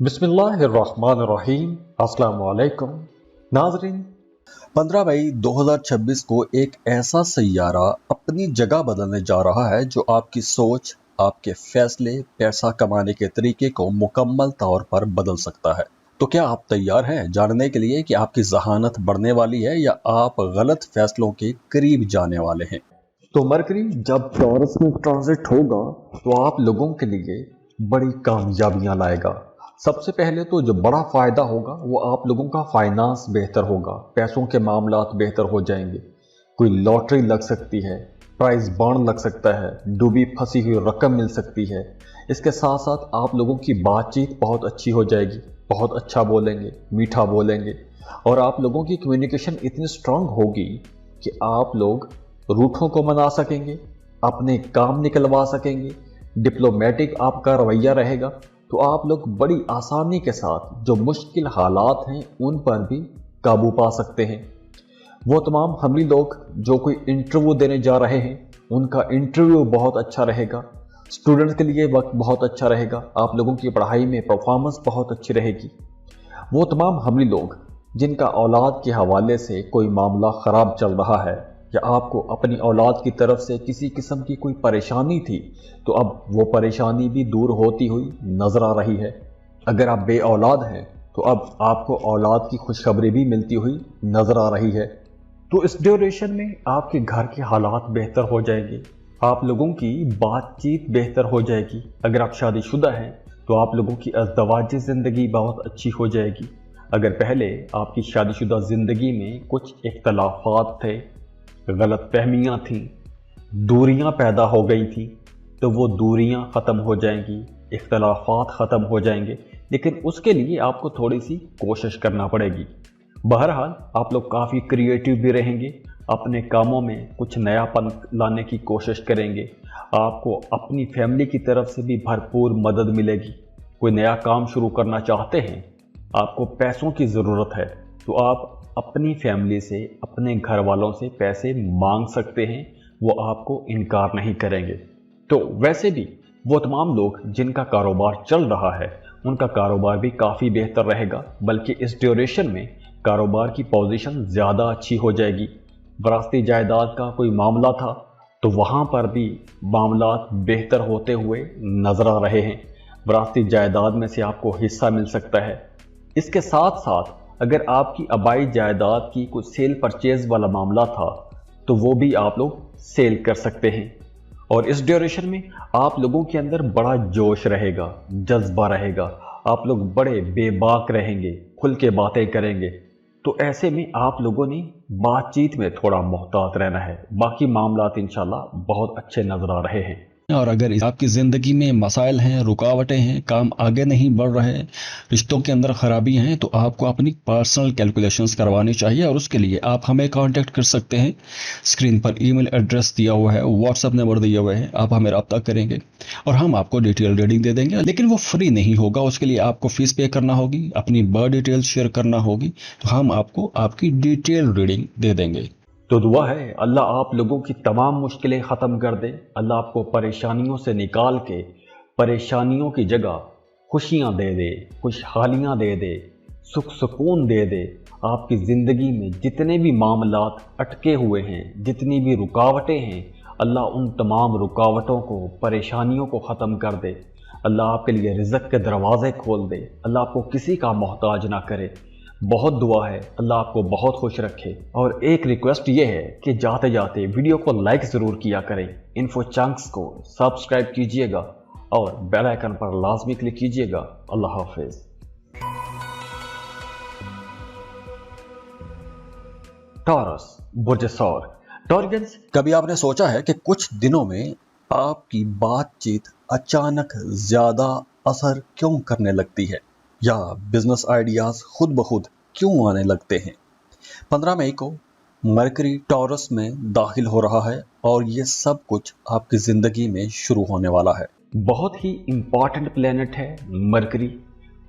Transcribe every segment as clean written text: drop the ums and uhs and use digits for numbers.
बिस्मिल्लाहिर्रहमानिर्रहीम। अस्सलाम वालेकुम नाज़रीन। 15 मई 2026 को एक ऐसा सैयारा अपनी जगह बदलने जा रहा है जो आपकी सोच, आपके फैसले, पैसा कमाने के तरीके को मुकम्मल तौर पर बदल सकता है। तो क्या आप तैयार हैं जानने के लिए कि आपकी ज़हानत बढ़ने वाली है या आप गलत फैसलों के करीब जाने वाले हैं? तो मरकरी जब टॉरस में ट्रांजिट होगा तो आप लोगों के लिए बड़ी कामयाबियां लाएगा। सबसे पहले तो जो बड़ा फायदा होगा वो आप लोगों का फाइनेंस बेहतर होगा, पैसों के मामलात बेहतर हो जाएंगे। कोई लॉटरी लग सकती है, प्राइज बॉन्ड लग सकता है, डूबी फंसी हुई रकम मिल सकती है। इसके साथ साथ आप लोगों की बातचीत बहुत अच्छी हो जाएगी, बहुत अच्छा बोलेंगे, मीठा बोलेंगे और आप लोगों की कम्युनिकेशन इतनी स्ट्रांग होगी कि आप लोग रूठों को मना सकेंगे, अपने काम निकलवा सकेंगे। डिप्लोमेटिक आपका रवैया रहेगा तो आप लोग बड़ी आसानी के साथ जो मुश्किल हालात हैं उन पर भी काबू पा सकते हैं। वो तमाम हमली लोग जो कोई इंटरव्यू देने जा रहे हैं उनका इंटरव्यू बहुत अच्छा रहेगा। स्टूडेंट्स के लिए वक्त बहुत अच्छा रहेगा, आप लोगों की पढ़ाई में परफॉर्मेंस बहुत अच्छी रहेगी। वो तमाम हमली लोग जिनका औलाद के हवाले से कोई मामला ख़राब चल रहा है या आपको अपनी औलाद की तरफ से किसी किस्म की कोई परेशानी थी तो अब वो परेशानी भी दूर होती हुई नजर आ रही है। अगर आप बे औलाद हैं तो अब आपको औलाद की खुशखबरी भी मिलती हुई नजर आ रही है। तो इस ड्यूरेशन में आपके घर के हालात बेहतर हो जाएंगे, आप लोगों की बातचीत बेहतर हो जाएगी। अगर आप शादीशुदा हैं तो आप लोगों की अज़दवाजी ज़िंदगी बहुत अच्छी हो जाएगी। अगर पहले आपकी शादीशुदा ज़िंदगी में कुछ इख्तलाफात थे, गलत फहमियाँ थीं, दूरियां पैदा हो गई थी तो वो दूरियां ख़त्म हो जाएंगी, इख्तलाफात ख़त्म हो जाएंगे। लेकिन उसके लिए आपको थोड़ी सी कोशिश करना पड़ेगी। बहरहाल आप लोग काफ़ी क्रिएटिव भी रहेंगे, अपने कामों में कुछ नयापन लाने की कोशिश करेंगे। आपको अपनी फैमिली की तरफ से भी भरपूर मदद मिलेगी। कोई नया काम शुरू करना चाहते हैं, आपको पैसों की ज़रूरत है तो आप अपनी फैमिली से, अपने घर वालों से पैसे मांग सकते हैं, वो आपको इनकार नहीं करेंगे। तो वैसे भी वो तमाम लोग जिनका कारोबार चल रहा है उनका कारोबार भी काफ़ी बेहतर रहेगा, बल्कि इस ड्यूरेशन में कारोबार की पोजीशन ज़्यादा अच्छी हो जाएगी। वरासती जायदाद का कोई मामला था तो वहाँ पर भी मामलात बेहतर होते हुए नजर आ रहे हैं। वरासती जायदाद में से आपको हिस्सा मिल सकता है। इसके साथ साथ अगर आपकी आबाई जायदाद की कोई सेल परचेज वाला मामला था तो वो भी आप लोग सेल कर सकते हैं। और इस ड्यूरेशन में आप लोगों के अंदर बड़ा जोश रहेगा, जज्बा रहेगा, आप लोग बड़े बेबाक रहेंगे, खुल के बातें करेंगे। तो ऐसे में आप लोगों ने बातचीत में थोड़ा मोहतात रहना है। बाकी मामलात इंशाल्लाह बहुत अच्छे नजर आ रहे हैं। और अगर आपकी ज़िंदगी में मसाइल हैं, रुकावटें हैं, काम आगे नहीं बढ़ रहे हैं, रिश्तों के अंदर ख़राबी हैं, तो आपको अपनी पर्सनल कैलकुलेशंस करवानी चाहिए और उसके लिए आप हमें कांटेक्ट कर सकते हैं। स्क्रीन पर ईमेल एड्रेस दिया हुआ है, व्हाट्सएप नंबर दिया हुआ है, आप हमें रब्ता करेंगे और हम आपको डिटेल रीडिंग दे देंगे। लेकिन वो फ्री नहीं होगा, उसके लिए आपको फीस पे करना होगी, अपनी बर्थ डिटेल शेयर करना होगी, तो हम आपको आपकी डिटेल रीडिंग दे देंगे। तो दुआ है अल्लाह आप लोगों की तमाम मुश्किलें ख़त्म कर दे। अल्लाह आपको परेशानियों से निकाल के परेशानियों की जगह खुशियाँ दे दे, खुशहालियाँ दे दे, सुख सुकून दे दे। आपकी ज़िंदगी में जितने भी मामलात अटके हुए हैं, जितनी भी रुकावटें हैं, अल्लाह उन तमाम रुकावटों को, परेशानियों को ख़त्म कर दे। अल्लाह आपके लिए रिज़्क़ के दरवाज़े खोल दे। अल्लाह आपको किसी का मोहताज ना करे। बहुत दुआ है अल्लाह आपको बहुत खुश रखे। और एक रिक्वेस्ट ये है कि जाते जाते वीडियो को लाइक ज़रूर किया करें, इन्फो चंक्स को सब्सक्राइब कीजिएगा और बेल आइकन पर लाजमी क्लिक कीजिएगा। अल्लाह हाफिज़। टॉरस, बुर्ज सौर। टॉरियंस, कभी आपने सोचा है कि कुछ दिनों में आपकी बातचीत अचानक ज़्यादा असर क्यों करने लगती है या बिजनेस आइडियाज खुद ब खुद क्यों आने लगते हैं? 15 मई को मरकरी टॉरस में दाखिल हो रहा है और ये सब कुछ आपकी ज़िंदगी में शुरू होने वाला है। बहुत ही इम्पॉर्टेंट प्लेनेट है मरकरी।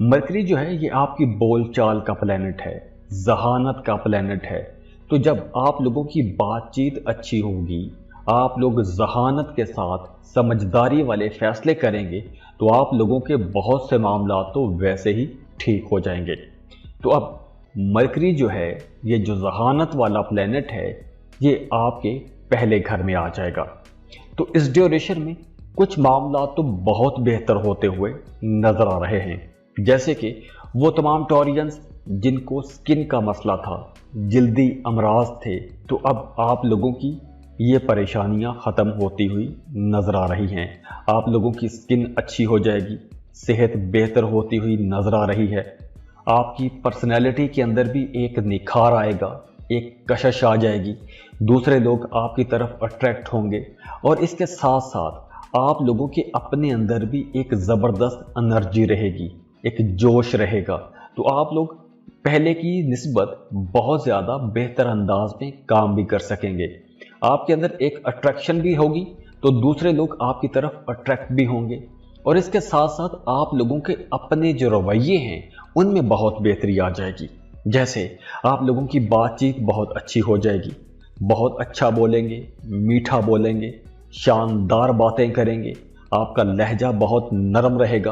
मरकरी जो है ये आपकी बोलचाल का प्लेनेट है, जहानत का प्लेनेट है। तो जब आप लोगों की बातचीत अच्छी होगी, आप लोग जहानत के साथ समझदारी वाले फैसले करेंगे तो आप लोगों के बहुत से मामलात तो वैसे ही ठीक हो जाएंगे। तो अब मरकरी जो है, ये जो जहानत वाला प्लेनेट है, ये आपके पहले घर में आ जाएगा। तो इस ड्यूरेशन में कुछ मामलात तो बहुत बेहतर होते हुए नजर आ रहे हैं, जैसे कि वो तमाम टॉरियंस जिनको स्किन का मसला था, जल्दी अमराज थे, तो अब आप लोगों की ये परेशानियां ख़त्म होती हुई नज़र आ रही हैं। आप लोगों की स्किन अच्छी हो जाएगी, सेहत बेहतर होती हुई नज़र आ रही है। आपकी पर्सनैलिटी के अंदर भी एक निखार आएगा, एक कशिश आ जाएगी, दूसरे लोग आपकी तरफ अट्रैक्ट होंगे और इसके साथ साथ आप लोगों के अपने अंदर भी एक ज़बरदस्त एनर्जी रहेगी, एक जोश रहेगा। तो आप लोग पहले की निस्बत बहुत ज़्यादा बेहतर अंदाज में काम भी कर सकेंगे। आपके अंदर एक अट्रैक्शन भी होगी तो दूसरे लोग आपकी तरफ अट्रैक्ट भी होंगे और इसके साथ साथ आप लोगों के अपने जो रवैये हैं उनमें बहुत बेहतरी आ जाएगी। जैसे आप लोगों की बातचीत बहुत अच्छी हो जाएगी, बहुत अच्छा बोलेंगे, मीठा बोलेंगे, शानदार बातें करेंगे, आपका लहजा बहुत नरम रहेगा।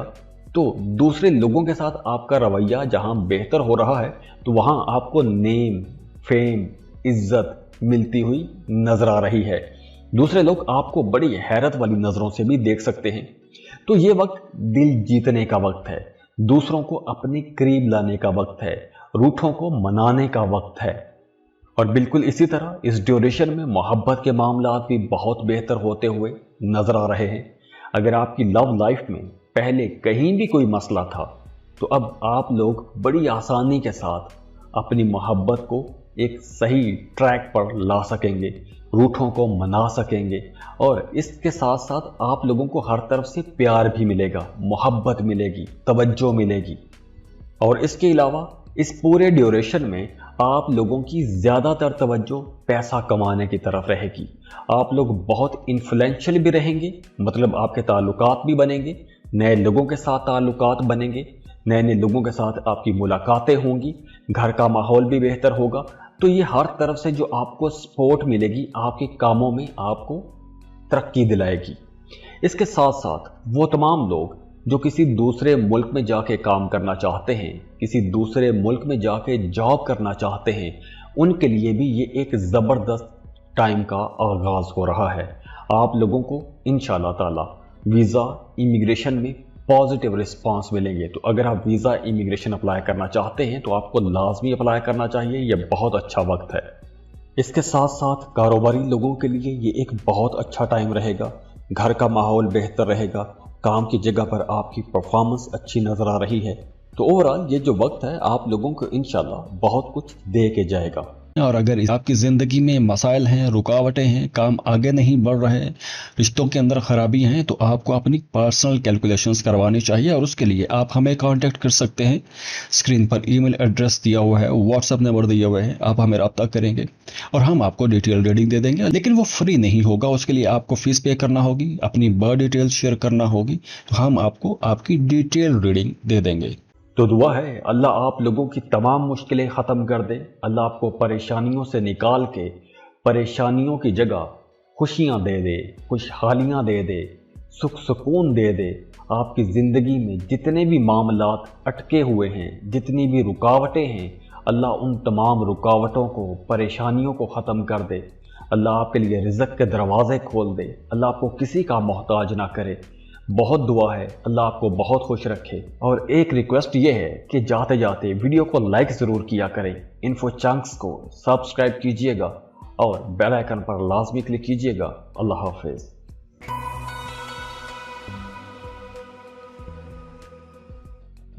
तो दूसरे लोगों के साथ आपका रवैया जहां बेहतर हो रहा है तो वहां आपको नेम, फेम, इज्जत मिलती हुई नजर आ रही है। दूसरे लोग आपको बड़ी हैरत वाली नजरों से भी देख सकते हैं। तो ये वक्त दिल जीतने का वक्त है, दूसरों को अपने करीब लाने का वक्त है, रूठों को मनाने का वक्त है। और बिल्कुल इसी तरह इस ड्यूरेशन में मोहब्बत के मामलात भी बहुत बेहतर होते हुए नजर आ रहे हैं। अगर आपकी लव लाइफ में पहले कहीं भी कोई मसला था तो अब आप लोग बड़ी आसानी के साथ अपनी मोहब्बत को एक सही ट्रैक पर ला सकेंगे, रूठों को मना सकेंगे और इसके साथ साथ आप लोगों को हर तरफ से प्यार भी मिलेगा, मोहब्बत मिलेगी, तवज्जो मिलेगी। और इसके अलावा इस पूरे ड्यूरेशन में आप लोगों की ज़्यादातर तवज्जो पैसा कमाने की तरफ रहेगी। आप लोग बहुत इन्फ्लुएंशियल भी रहेंगे, मतलब आपके ताल्लुकात भी बनेंगे, नए लोगों के साथ ताल्लुकात बनेंगे, नए नए लोगों के साथ आपकी मुलाकातें होंगी, घर का माहौल भी बेहतर होगा। तो ये हर तरफ से जो आपको सपोर्ट मिलेगी, आपके कामों में आपको तरक्की दिलाएगी। इसके साथ साथ वो तमाम लोग जो किसी दूसरे मुल्क में जाके काम करना चाहते हैं, किसी दूसरे मुल्क में जाके जॉब करना चाहते हैं, उनके लिए भी ये एक ज़बरदस्त टाइम का आगाज़ हो रहा है। आप लोगों को इंशाअल्लाह ताला वीज़ा इमिग्रेशन में पॉजिटिव रिस्पांस मिलेंगे। तो अगर आप वीज़ा इमिग्रेशन अप्लाई करना चाहते हैं तो आपको लाजमी अप्लाई करना चाहिए, यह बहुत अच्छा वक्त है। इसके साथ साथ कारोबारी लोगों के लिए ये एक बहुत अच्छा टाइम रहेगा, घर का माहौल बेहतर रहेगा, काम की जगह पर आपकी परफॉर्मेंस अच्छी नज़र आ रही है। तो ओवरऑल ये जो वक्त है आप लोगों को इंशाल्लाह बहुत कुछ दे के जाएगा। और अगर आपकी ज़िंदगी में मसाइल हैं, रुकावटें हैं, काम आगे नहीं बढ़ रहे, रिश्तों के अंदर ख़राबी हैं, तो आपको अपनी पर्सनल कैलकुलेशंस करवानी चाहिए और उसके लिए आप हमें कांटेक्ट कर सकते हैं। स्क्रीन पर ईमेल एड्रेस दिया हुआ है, व्हाट्सएप नंबर दिया हुआ है, आप हमें रब्ता करेंगे और हम आपको डिटेल रीडिंग दे देंगे। लेकिन वो फ्री नहीं होगा, उसके लिए आपको फ़ीस पे करना होगी, अपनी बर्थ डिटेल शेयर करना होगी, तो हम आपको आपकी डिटेल रीडिंग दे देंगे। तो दुआ है अल्लाह आप लोगों की तमाम मुश्किलें ख़त्म कर दे, अल्लाह आपको परेशानियों से निकाल के परेशानियों की जगह खुशियाँ दे दे, खुशहालियाँ दे दे, सुख सुकून दे दे। आपकी ज़िंदगी में जितने भी मामलात अटके हुए हैं, जितनी भी रुकावटें हैं, अल्लाह उन तमाम रुकावटों को, परेशानियों को ख़त्म कर दे। अल्लाह आपके लिए रिज़्क़ के दरवाज़े खोल दे, अल्लाह आपको किसी का मोहताज ना करे। बहुत दुआ है अल्लाह आपको बहुत खुश रखे। और एक रिक्वेस्ट ये है कि जाते जाते वीडियो को लाइक ज़रूर किया करें, इन्फो चंक्स को सब्सक्राइब कीजिएगा और बेल आइकन पर लाजमी क्लिक कीजिएगा। अल्लाह हाफिज़।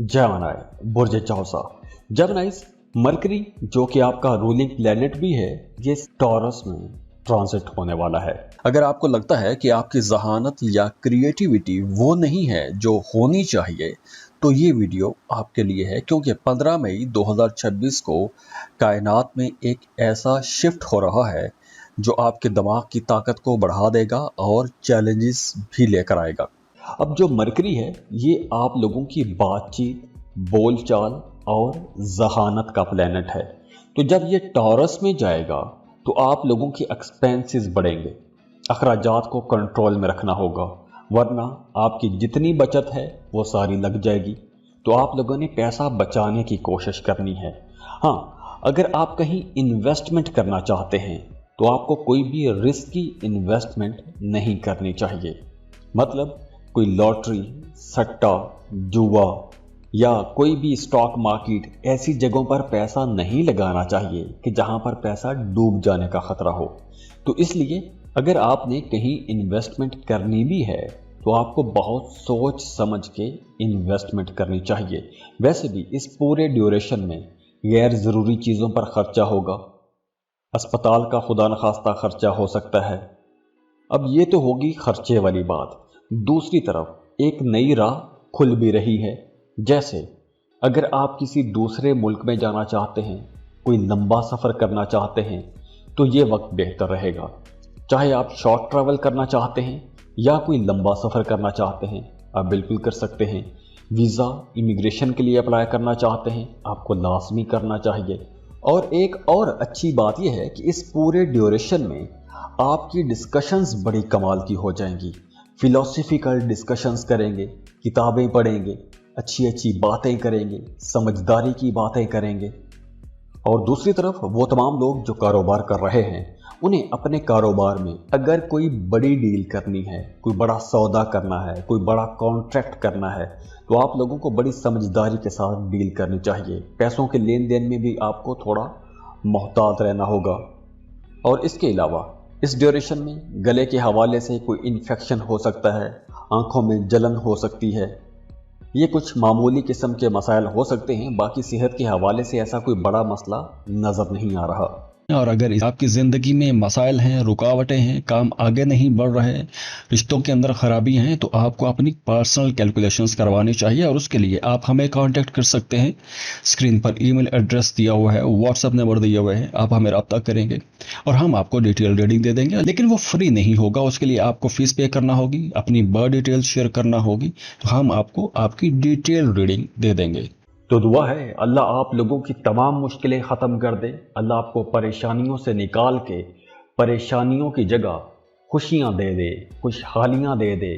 जेमिनी बुर्ज चौसा। जेमिनीज़, मरकरी जो कि आपका रूलिंग प्लैनेट भी है, ये टॉरस में ट्रांजिट होने वाला है। अगर आपको लगता है कि आपकी जहानत या क्रिएटिविटी वो नहीं है जो होनी चाहिए, तो ये वीडियो आपके लिए है, क्योंकि 15 मई 2026 को कायनात में एक ऐसा शिफ्ट हो रहा है जो आपके दिमाग की ताकत को बढ़ा देगा और चैलेंजेस भी लेकर आएगा। अब जो मरकरी है ये आप लोगों की बातचीत, बोलचाल और जहानत का प्लैनेट है। तो जब ये टॉरस में जाएगा तो आप लोगों की एक्सपेंसेस बढ़ेंगे, अखराजात को कंट्रोल में रखना होगा, वरना आपकी जितनी बचत है वो सारी लग जाएगी। तो आप लोगों ने पैसा बचाने की कोशिश करनी है। हाँ, अगर आप कहीं इन्वेस्टमेंट करना चाहते हैं तो आपको कोई भी रिस्की इन्वेस्टमेंट नहीं करनी चाहिए। मतलब कोई लॉटरी, सट्टा, जुआ या कोई भी स्टॉक मार्केट, ऐसी जगहों पर पैसा नहीं लगाना चाहिए कि जहां पर पैसा डूब जाने का खतरा हो। तो इसलिए अगर आपने कहीं इन्वेस्टमेंट करनी भी है तो आपको बहुत सोच समझ के इन्वेस्टमेंट करनी चाहिए। वैसे भी इस पूरे ड्यूरेशन में गैर ज़रूरी चीज़ों पर खर्चा होगा, अस्पताल का खुदा न खास्ता खर्चा हो सकता है। अब ये तो होगी खर्चे वाली बात। दूसरी तरफ एक नई राह खुल भी रही है। जैसे अगर आप किसी दूसरे मुल्क में जाना चाहते हैं, कोई लंबा सफ़र करना चाहते हैं, तो ये वक्त बेहतर रहेगा। चाहे आप शॉर्ट ट्रैवल करना चाहते हैं या कोई लंबा सफ़र करना चाहते हैं, आप बिल्कुल कर सकते हैं। वीज़ा, इमिग्रेशन के लिए अप्लाई करना चाहते हैं, आपको लाजमी करना चाहिए। और एक और अच्छी बात यह है कि इस पूरे ड्यूरेशन में आपकी डिस्कशंस बड़ी कमाल की हो जाएंगी। फिलोसफिकल डिस्कशंस करेंगे, किताबें पढ़ेंगे, अच्छी अच्छी बातें करेंगे, समझदारी की बातें करेंगे। और दूसरी तरफ वो तमाम लोग जो कारोबार कर रहे हैं, उन्हें अपने कारोबार में अगर कोई बड़ी डील करनी है, कोई बड़ा सौदा करना है, कोई बड़ा कॉन्ट्रैक्ट करना है, तो आप लोगों को बड़ी समझदारी के साथ डील करनी चाहिए। पैसों के लेन देन में भी आपको थोड़ा मोहतात रहना होगा। और इसके अलावा इस ड्यूरेशन में गले के हवाले से कोई इन्फेक्शन हो सकता है, आंखों में जलन हो सकती है, ये कुछ मामूली किस्म के मसाइल हो सकते हैं। बाकी सेहत के हवाले से ऐसा कोई बड़ा मसला नज़र नहीं आ रहा। और अगर आपकी ज़िंदगी में मसाइल हैं, रुकावटें हैं, काम आगे नहीं बढ़ रहे, रिश्तों के अंदर ख़राबी हैं, तो आपको अपनी पर्सनल कैलकुलेशंस करवानी चाहिए। और उसके लिए आप हमें कांटेक्ट कर सकते हैं। स्क्रीन पर ईमेल एड्रेस दिया हुआ है, व्हाट्सएप नंबर दिया हुआ है, आप हमें रब्ता करेंगे और हम आपको डिटेल रीडिंग दे देंगे। लेकिन वो फ्री नहीं होगा, उसके लिए आपको फ़ीस पे करना होगी, अपनी बर्थ डिटेल शेयर करना होगी, तो हम आपको आपकी डिटेल रीडिंग दे देंगे। तो दुआ है अल्लाह आप लोगों की तमाम मुश्किलें ख़त्म कर दे। अल्लाह आपको परेशानियों से निकाल के परेशानियों की जगह खुशियाँ दे दे, खुशहालियाँ दे दे,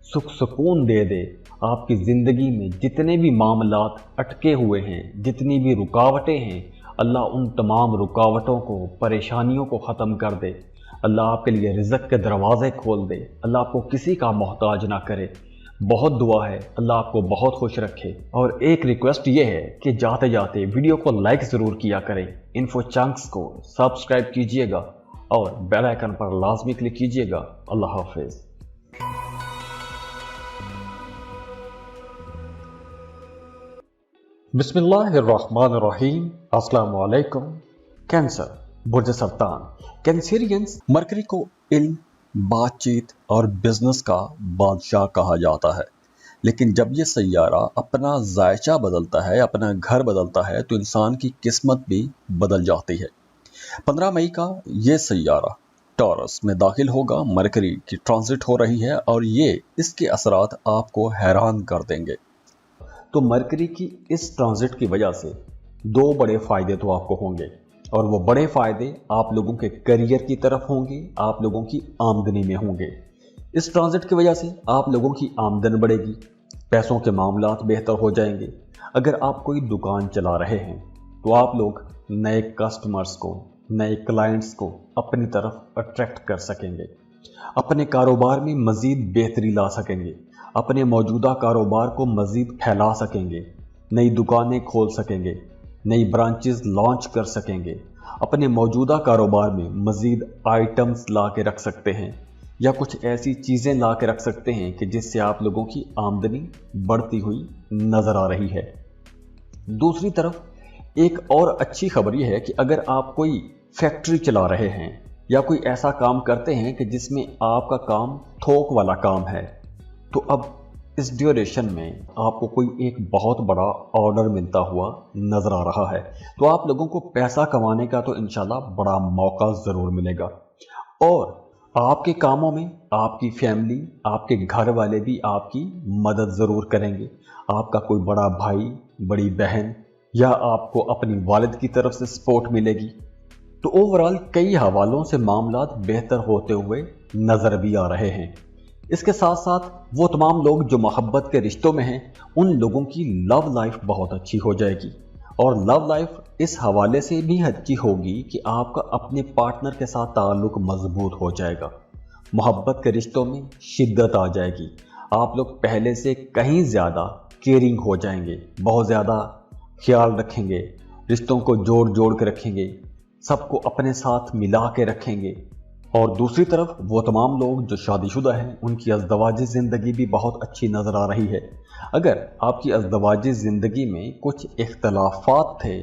सुख सुकून दे दे। आपकी ज़िंदगी में जितने भी मामलात अटके हुए हैं, जितनी भी रुकावटें हैं, अल्लाह उन तमाम रुकावटों को, परेशानियों को ख़त्म कर दे। अल्लाह आपके लिए रिज़्क़ के दरवाज़े खोल दे। अल्लाह आपको किसी का मोहताज ना करे। बहुत दुआ है अल्लाह आपको बहुत खुश रखे। और एक रिक्वेस्ट ये है कि जाते जाते वीडियो को लाइक ज़रूर किया करें, इन्फो चंक्स को सब्सक्राइब कीजिएगा और बेल आइकन पर लाजमी क्लिक कीजिएगा। अल्लाह हाफिज़। बिस्मिल्लाहिर्रहमानिर्रहीम। अस्सलाम वालेकुम। कैंसर, बुर्ज सरतान, कैंसरियंस मरकरी को इल्म, बातचीत और बिजनेस का बादशाह कहा जाता है। लेकिन जब ये सैयारा अपना जायचा बदलता है, अपना घर बदलता है, तो इंसान की किस्मत भी बदल जाती है। 15 मई का ये सैयारा टॉरस में दाखिल होगा। मरकरी की ट्रांजिट हो रही है और ये इसके असरात आपको हैरान कर देंगे। तो मरकरी की इस ट्रांजिट की वजह से दो बड़े फ़ायदे तो आपको होंगे, और वो बड़े फ़ायदे आप लोगों के करियर की तरफ होंगे, आप लोगों की आमदनी में होंगे। इस ट्रांजिट की वजह से आप लोगों की आमदन बढ़ेगी, पैसों के मामलात बेहतर हो जाएंगे। अगर आप कोई दुकान चला रहे हैं तो आप लोग नए कस्टमर्स को, नए क्लाइंट्स को अपनी तरफ अट्रैक्ट कर सकेंगे, अपने कारोबार में मज़ीद बेहतरी ला सकेंगे, अपने मौजूदा कारोबार को मज़ीद फैला सकेंगे, नई दुकानें खोल सकेंगे, नई ब्रांचेस लॉन्च कर सकेंगे, अपने मौजूदा कारोबार में मज़ीद आइटम्स ला के रख सकते हैं या कुछ ऐसी चीज़ें ला के रख सकते हैं कि जिससे आप लोगों की आमदनी बढ़ती हुई नज़र आ रही है। दूसरी तरफ एक और अच्छी खबर यह है कि अगर आप कोई फैक्ट्री चला रहे हैं या कोई ऐसा काम करते हैं कि जिसमें आपका काम थोक वाला काम है, तो अब इस ड्यूरेशन में आपको कोई एक बहुत बड़ा ऑर्डर मिलता हुआ नज़र आ रहा है। तो आप लोगों को पैसा कमाने का तो इंशाल्लाह बड़ा मौका ज़रूर मिलेगा। और आपके कामों में आपकी फैमिली, आपके घर वाले भी आपकी मदद ज़रूर करेंगे। आपका कोई बड़ा भाई, बड़ी बहन या आपको अपनी वालिद की तरफ से सपोर्ट मिलेगी। तो ओवरऑल कई हवालों से मामलात बेहतर होते हुए नज़र भी आ रहे हैं। इसके साथ साथ वो तमाम लोग जो मोहब्बत के रिश्तों में हैं, उन लोगों की लव लाइफ बहुत अच्छी हो जाएगी। और लव लाइफ इस हवाले से भी अच्छी होगी कि आपका अपने पार्टनर के साथ ताल्लुक मजबूत हो जाएगा। मोहब्बत के रिश्तों में शिद्दत आ जाएगी। आप लोग पहले से कहीं ज़्यादा केयरिंग हो जाएंगे, बहुत ज़्यादा ख्याल रखेंगे, रिश्तों को जोड़ जोड़ के रखेंगे, सबको अपने साथ मिला के रखेंगे। और दूसरी तरफ वो तमाम लोग जो शादीशुदा हैं, उनकी अज़दवाजी ज़िंदगी भी बहुत अच्छी नज़र आ रही है। अगर आपकी अज़दवाजी ज़िंदगी में कुछ इख्तलाफात थे,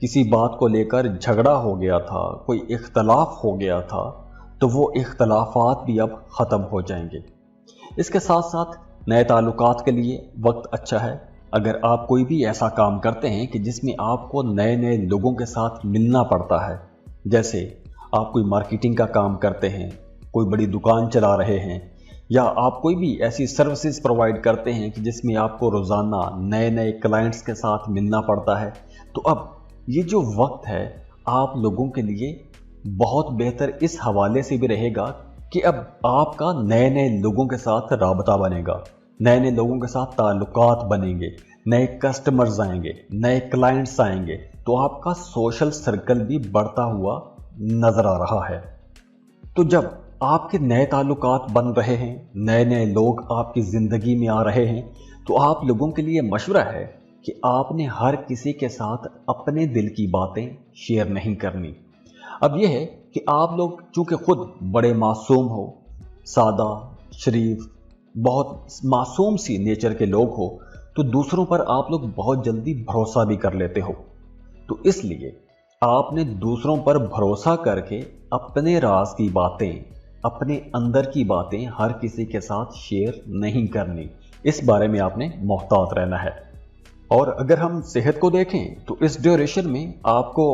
किसी बात को लेकर झगड़ा हो गया था, कोई इख्तलाफ हो गया था, तो वो इख्तलाफात भी अब ख़त्म हो जाएंगे। इसके साथ साथ नए ताल्लुकात के लिए वक्त अच्छा है। अगर आप कोई भी ऐसा काम करते हैं कि जिसमें आपको नए नए लोगों के साथ मिलना पड़ता है, जैसे आप कोई मार्केटिंग का काम करते हैं, कोई बड़ी दुकान चला रहे हैं, या आप कोई भी ऐसी सर्विसेज प्रोवाइड करते हैं कि जिसमें आपको रोज़ाना नए नए क्लाइंट्स के साथ मिलना पड़ता है, तो अब ये जो वक्त है आप लोगों के लिए बहुत बेहतर इस हवाले से भी रहेगा कि अब आपका नए नए लोगों के साथ राबता बनेगा, नए नए लोगों के साथ ताल्लुकात बनेंगे, नए कस्टमर्स आएंगे, नए क्लाइंट्स आएंगे, तो आपका सोशल सर्कल भी बढ़ता हुआ नजर आ रहा है। तो जब आपके नए ताल्लुकात बन रहे हैं, नए नए लोग आपकी ज़िंदगी में आ रहे हैं, तो आप लोगों के लिए मशवरा है कि आपने हर किसी के साथ अपने दिल की बातें शेयर नहीं करनी। अब यह है कि आप लोग चूँकि खुद बड़े मासूम हो, सादा, शरीफ, बहुत मासूम सी नेचर के लोग हो, तो दूसरों पर आप लोग बहुत जल्दी भरोसा भी कर लेते हो। तो इसलिए आपने दूसरों पर भरोसा करके अपने राज की बातें, अपने अंदर की बातें हर किसी के साथ शेयर नहीं करनी। इस बारे में आपने मोहतात रहना है। और अगर हम सेहत को देखें तो इस ड्यूरेशन में आपको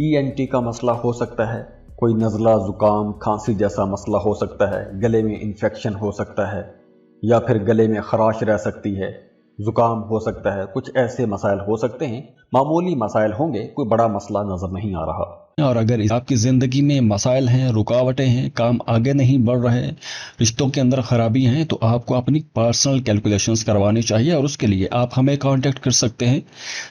ENT का मसला हो सकता है, कोई नज़ला, ज़ुकाम, खांसी जैसा मसला हो सकता है, गले में इन्फेक्शन हो सकता है, या फिर गले में खराश रह सकती है, ज़ुकाम हो सकता है, कुछ ऐसे मसाइल हो सकते हैं। मामूली मसाइल होंगे, कोई बड़ा मसला नज़र नहीं आ रहा। और अगर आपकी ज़िंदगी में मसाइल हैं, रुकावटें हैं, काम आगे नहीं बढ़ रहे, रिश्तों के अंदर ख़राबी हैं, तो आपको अपनी पर्सनल कैलकुलेशंस करवानी चाहिए। और उसके लिए आप हमें कांटेक्ट कर सकते हैं।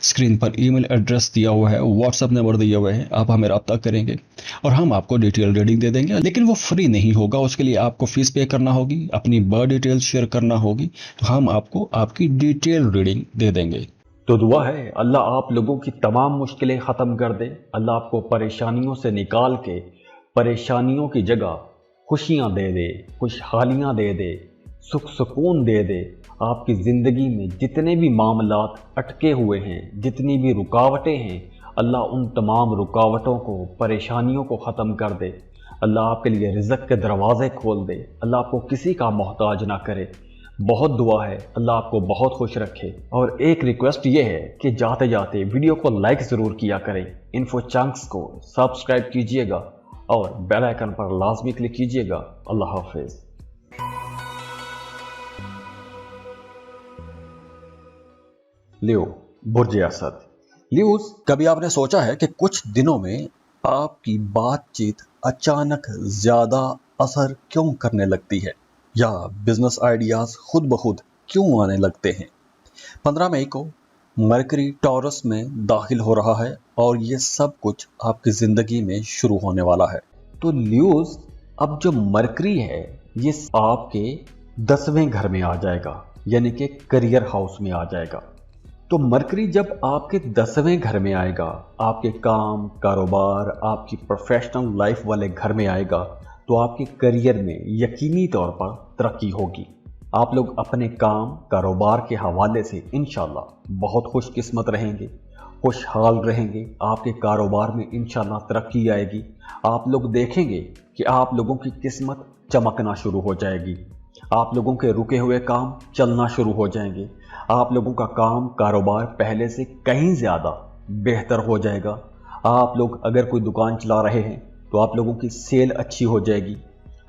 स्क्रीन पर ईमेल एड्रेस दिया हुआ है, व्हाट्सएप नंबर दिया हुआ है, आप हमें रब्ता करेंगे और हम आपको डिटेल रीडिंग दे देंगे। लेकिन वो फ्री नहीं होगा, उसके लिए आपको फ़ीस पे करना होगी, अपनी बर्थ डिटेल्स शेयर करना होगी, तो हम आपको आपकी डिटेल रीडिंग दे देंगे। तो दुआ है अल्लाह आप लोगों की तमाम मुश्किलें ख़त्म कर दे। अल्लाह आपको परेशानियों से निकाल के परेशानियों की जगह खुशियाँ दे दे, खुशहालियाँ दे दे, सुख सुकून दे दे। आपकी ज़िंदगी में जितने भी मामलात अटके हुए हैं, जितनी भी रुकावटें हैं, अल्लाह उन तमाम रुकावटों को, परेशानियों को ख़त्म कर दे। अल्लाह आपके लिए रिज़्क़ के दरवाज़े खोल दे। अल्लाह आपको किसी का मोहताज ना करे। बहुत दुआ है अल्लाह आपको बहुत खुश रखे। और एक रिक्वेस्ट ये है कि जाते जाते वीडियो को लाइक ज़रूर किया करें, इन्फो चंक्स को सब्सक्राइब कीजिएगा और बेल आइकन पर लाजमी क्लिक कीजिएगा। अल्लाह हाफिज़। लियो, बुर्ज असद। लियोस, कभी आपने सोचा है कि कुछ दिनों में आपकी बातचीत अचानक ज़्यादा असर क्यों करने लगती है, या बिजनेस आइडियाज़ खुद ब खुद क्यों आने लगते हैं? 15 मई को मरकरी टॉरस में दाखिल हो रहा है और ये सब कुछ आपकी ज़िंदगी में शुरू होने वाला है। तो लियोस, अब जो मरकरी है ये आपके 10वें घर में आ जाएगा, यानी कि करियर हाउस में आ जाएगा। तो मरकरी जब आपके 10वें घर में आएगा, आपके काम, कारोबार, आपकी प्रोफेशनल लाइफ वाले घर में आएगा, तो आपके करियर में यकीनी तौर पर तरक्की होगी। आप लोग अपने काम, कारोबार के हवाले से इंशाल्लाह बहुत खुशकिस्मत रहेंगे, खुशहाल रहेंगे। आपके कारोबार में इंशाल्लाह तरक्की आएगी। आप लोग देखेंगे कि आप लोगों की किस्मत चमकना शुरू हो जाएगी। आप लोगों के रुके हुए काम चलना शुरू हो जाएंगे। आप लोगों का काम, कारोबार पहले से कहीं ज़्यादा बेहतर हो जाएगा। आप लोग अगर कोई दुकान चला रहे हैं तो आप लोगों की सेल अच्छी हो जाएगी।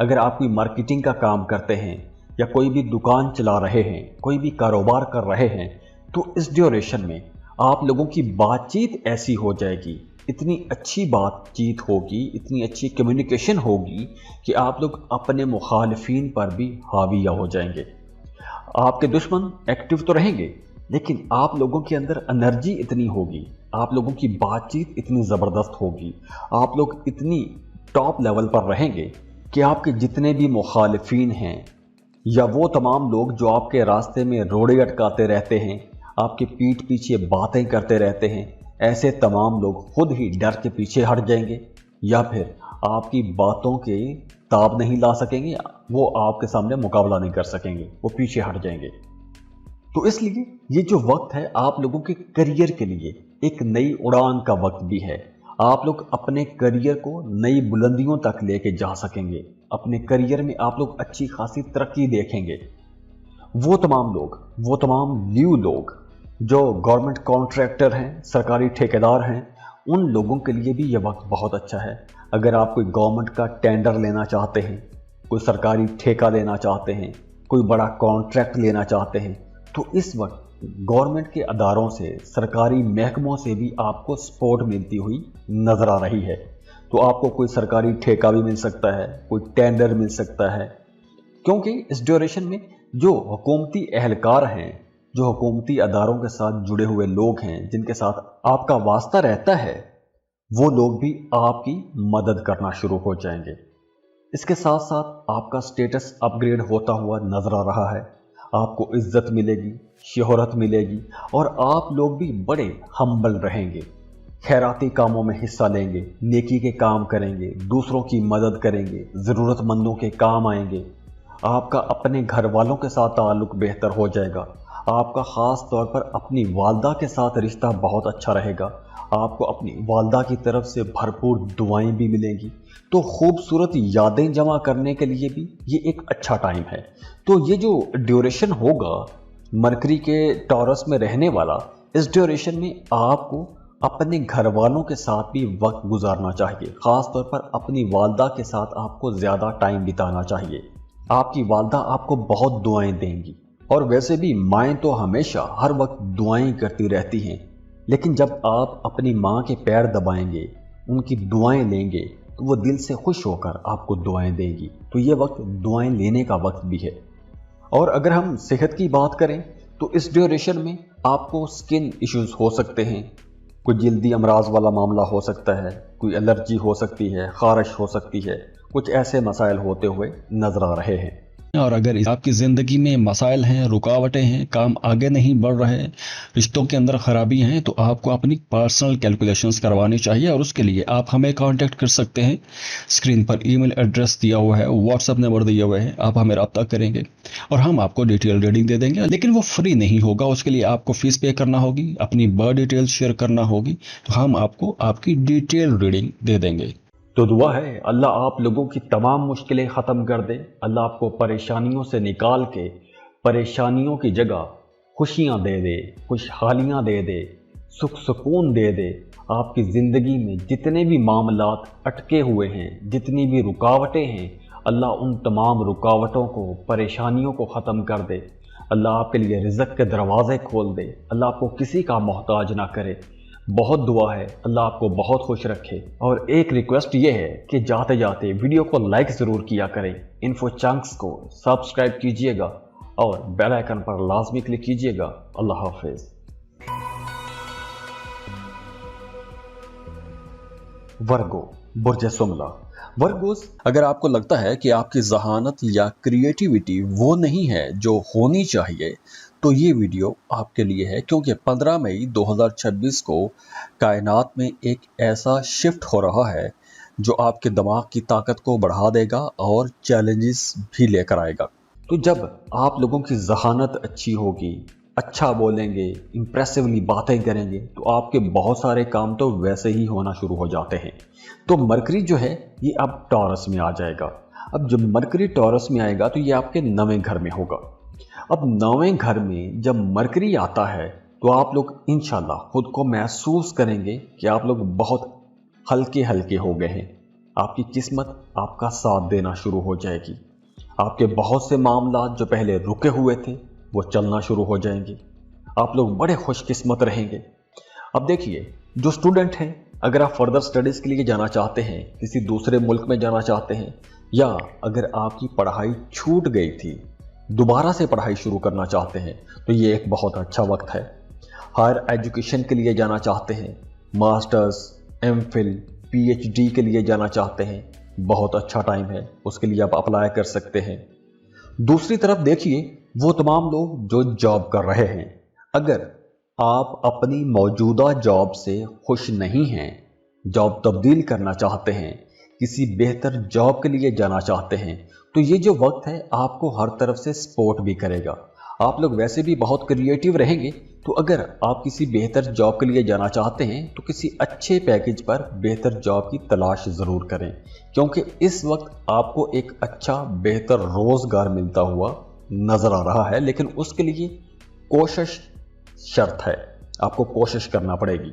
अगर आप कोई मार्केटिंग का काम करते हैं या कोई भी दुकान चला रहे हैं, कोई भी कारोबार कर रहे हैं, तो इस ड्यूरेशन में आप लोगों की बातचीत ऐसी हो जाएगी इतनी अच्छी बातचीत होगी, इतनी अच्छी कम्युनिकेशन होगी कि आप लोग अपने मुखालिफिन पर भी हाविया हो जाएंगे। आपके दुश्मन एक्टिव तो रहेंगे, लेकिन आप लोगों के अंदर एनर्जी इतनी होगी, आप लोगों की बातचीत इतनी ज़बरदस्त होगी, आप लोग इतनी टॉप लेवल पर रहेंगे कि आपके जितने भी मुखालिफिन हैं या वो तमाम लोग जो आपके रास्ते में रोड़े अटकाते रहते हैं, आपके पीठ पीछे बातें करते रहते हैं, ऐसे तमाम लोग खुद ही डर के पीछे हट जाएंगे या फिर आपकी बातों के ताब नहीं ला सकेंगे, वो आपके सामने मुकाबला नहीं कर सकेंगे, वो पीछे हट जाएंगे। तो इसलिए ये जो वक्त है आप लोगों के करियर के लिए एक नई उड़ान का वक्त भी है। आप लोग अपने करियर को नई बुलंदियों तक लेके जा सकेंगे, अपने करियर में आप लोग अच्छी खासी तरक्की देखेंगे। वो तमाम लोग, वो तमाम न्यू लोग जो गवर्नमेंट कॉन्ट्रैक्टर हैं, सरकारी ठेकेदार हैं, उन लोगों के लिए भी ये वक्त बहुत अच्छा है। अगर आप कोई गवर्नमेंट का टेंडर लेना चाहते हैं, कोई सरकारी ठेका लेना चाहते हैं, कोई बड़ा कॉन्ट्रैक्ट लेना चाहते हैं, तो इस वक्त गवर्नमेंट के अदारों से, सरकारी महकमों से भी आपको सपोर्ट मिलती हुई नजर आ रही है। तो आपको कोई सरकारी ठेका भी मिल सकता है, कोई टेंडर मिल सकता है, क्योंकि इस ड्यूरेशन में जो हुकूमती एहलकार हैं, जो हुकूमती अदारों के साथ जुड़े हुए लोग हैं, जिनके साथ आपका वास्ता रहता है, वो लोग भी आपकी मदद करना शुरू हो जाएंगे। इसके साथ साथ आपका स्टेटस अपग्रेड होता हुआ नजर आ रहा है। आपको इज्जत मिलेगी, शोहरत मिलेगी और आप लोग भी बड़े हम्बल रहेंगे। खैराती कामों में हिस्सा लेंगे, नेकी के काम करेंगे, दूसरों की मदद करेंगे, ज़रूरतमंदों के काम आएंगे। आपका अपने घर वालों के साथ ताल्लुक़ बेहतर हो जाएगा। आपका ख़ास तौर पर अपनी वालदा के साथ रिश्ता बहुत अच्छा रहेगा। आपको अपनी वालदा की तरफ से भरपूर दुआएं भी मिलेंगी। तो खूबसूरत यादें जमा करने के लिए भी ये एक अच्छा टाइम है। तो ये जो ड्यूरेशन होगा मरकरी के टॉरस में रहने वाला, इस ड्यूरेशन में आपको अपने घर वालों के साथ भी वक्त गुजारना चाहिए। ख़ास तौर पर अपनी वालदा के साथ आपको ज़्यादा टाइम बिताना चाहिए। आपकी वालदा आपको बहुत दुआएं देंगी, और वैसे भी माएँ तो हमेशा हर वक्त दुआएं करती रहती हैं। लेकिन जब आप अपनी माँ के पैर दबाएंगे, उनकी दुआएं लेंगे, तो वो दिल से खुश होकर आपको दुआएं देगी। तो ये वक्त दुआएं लेने का वक्त भी है। और अगर हम सेहत की बात करें तो इस ड्यूरेशन में आपको स्किन इश्यूज हो सकते हैं, कोई जल्दी अमराज वाला मामला हो सकता है, कोई एलर्जी हो सकती है, खारिश हो सकती है, कुछ ऐसे मसाइल होते हुए नजर आ रहे हैं। और अगर आपकी ज़िंदगी में मसाइल हैं, रुकावटें हैं, काम आगे नहीं बढ़ रहे, रिश्तों के अंदर ख़राबी हैं, तो आपको अपनी पर्सनल कैलकुलेशंस करवानी चाहिए। और उसके लिए आप हमें कांटेक्ट कर सकते हैं। स्क्रीन पर ईमेल एड्रेस दिया हुआ है, व्हाट्सएप नंबर दिया हुआ है, आप हमें रब्ता करेंगे और हम आपको डिटेल रीडिंग दे देंगे। लेकिन वो फ्री नहीं होगा, उसके लिए आपको फ़ीस पे करना होगी, अपनी बर्थ डिटेल शेयर करना होगी, तो हम आपको आपकी डिटेल रीडिंग दे देंगे। तो दुआ है अल्लाह आप लोगों की तमाम मुश्किलें ख़त्म कर दे। अल्लाह आपको परेशानियों से निकाल के परेशानियों की जगह खुशियाँ दे दे, खुशहालियाँ दे दे, सुख सुकून दे दे। आपकी ज़िंदगी में जितने भी मामलात अटके हुए हैं, जितनी भी रुकावटें हैं, अल्लाह उन तमाम रुकावटों को, परेशानियों को ख़त्म कर दे। अल्लाह आपके लिए रिज़्क़ के दरवाज़े खोल दे। अल्लाह आपको किसी का मोहताज ना करे। बहुत दुआ है अल्लाह आपको बहुत खुश रखे। और एक रिक्वेस्ट ये है कि जाते जाते वीडियो को लाइक ज़रूर किया करें, इन्फो चंक्स को सब्सक्राइब कीजिएगा और बेल आइकन पर लाजमी क्लिक कीजिएगा। अल्लाह हाफिज़। वर्गो, बुर्ज सुमला। वर्गोस, अगर आपको लगता है कि आपकी जहानत या क्रिएटिविटी वो नहीं है जो होनी चाहिए, तो ये वीडियो आपके लिए है, क्योंकि 15 मई 2026 को कायनात में एक ऐसा शिफ्ट हो रहा है जो आपके दिमाग की ताकत को बढ़ा देगा और चैलेंजेस भी लेकर आएगा। तो जब आप लोगों की जहानत अच्छी होगी, अच्छा बोलेंगे, इंप्रेसिवली बातें करेंगे, तो आपके बहुत सारे काम तो वैसे ही होना शुरू हो जाते हैं। तो मरकरी जो है ये अब टॉरस में आ जाएगा। अब जब मरकरी टॉरस में आएगा तो ये आपके नवें घर में होगा। अब नवें घर में जब मरकरी आता है तो आप लोग इंशाल्लाह खुद को महसूस करेंगे कि आप लोग बहुत हल्के हल्के हो गए हैं। आपकी किस्मत आपका साथ देना शुरू हो जाएगी। आपके बहुत से मामला जो पहले रुके हुए थे वो चलना शुरू हो जाएंगे। आप लोग बड़े खुशकिस्मत रहेंगे। अब देखिए, जो स्टूडेंट हैं اگر آپ فردر سٹڈیز کے لیے جانا چاہتے ہیں، کسی دوسرے ملک میں جانا چاہتے ہیں، یا اگر آپ کی پڑھائی چھوٹ گئی تھی دوبارہ سے پڑھائی شروع کرنا چاہتے ہیں تو یہ ایک بہت اچھا وقت ہے۔ ہائر ایجوکیشن کے لیے جانا چاہتے ہیں، masters, M Phil, P H D کے لیے جانا چاہتے ہیں، بہت اچھا ٹائم ہے، اس کے لیے آپ اپلائی کر سکتے ہیں۔ دوسری طرف دیکھیے وہ تمام لوگ جو جاب کر رہے ہیں، اگر آپ اپنی موجودہ جاب سے خوش نہیں ہیں، جاب تبدیل کرنا چاہتے ہیں، کسی بہتر جاب کے لیے جانا چاہتے ہیں، تو یہ جو وقت ہے آپ کو ہر طرف سے سپورٹ بھی کرے گا۔ آپ لوگ ویسے بھی بہت کریٹیو رہیں گے، تو اگر آپ کسی بہتر جاب کے لیے جانا چاہتے ہیں تو کسی اچھے پیکیج پر بہتر جاب کی تلاش ضرور کریں، کیونکہ اس وقت آپ کو ایک اچھا بہتر روزگار ملتا ہوا نظر آ رہا ہے، لیکن اس کے لیے کوشش شرط ہے، آپ کو کوشش کرنا پڑے گی۔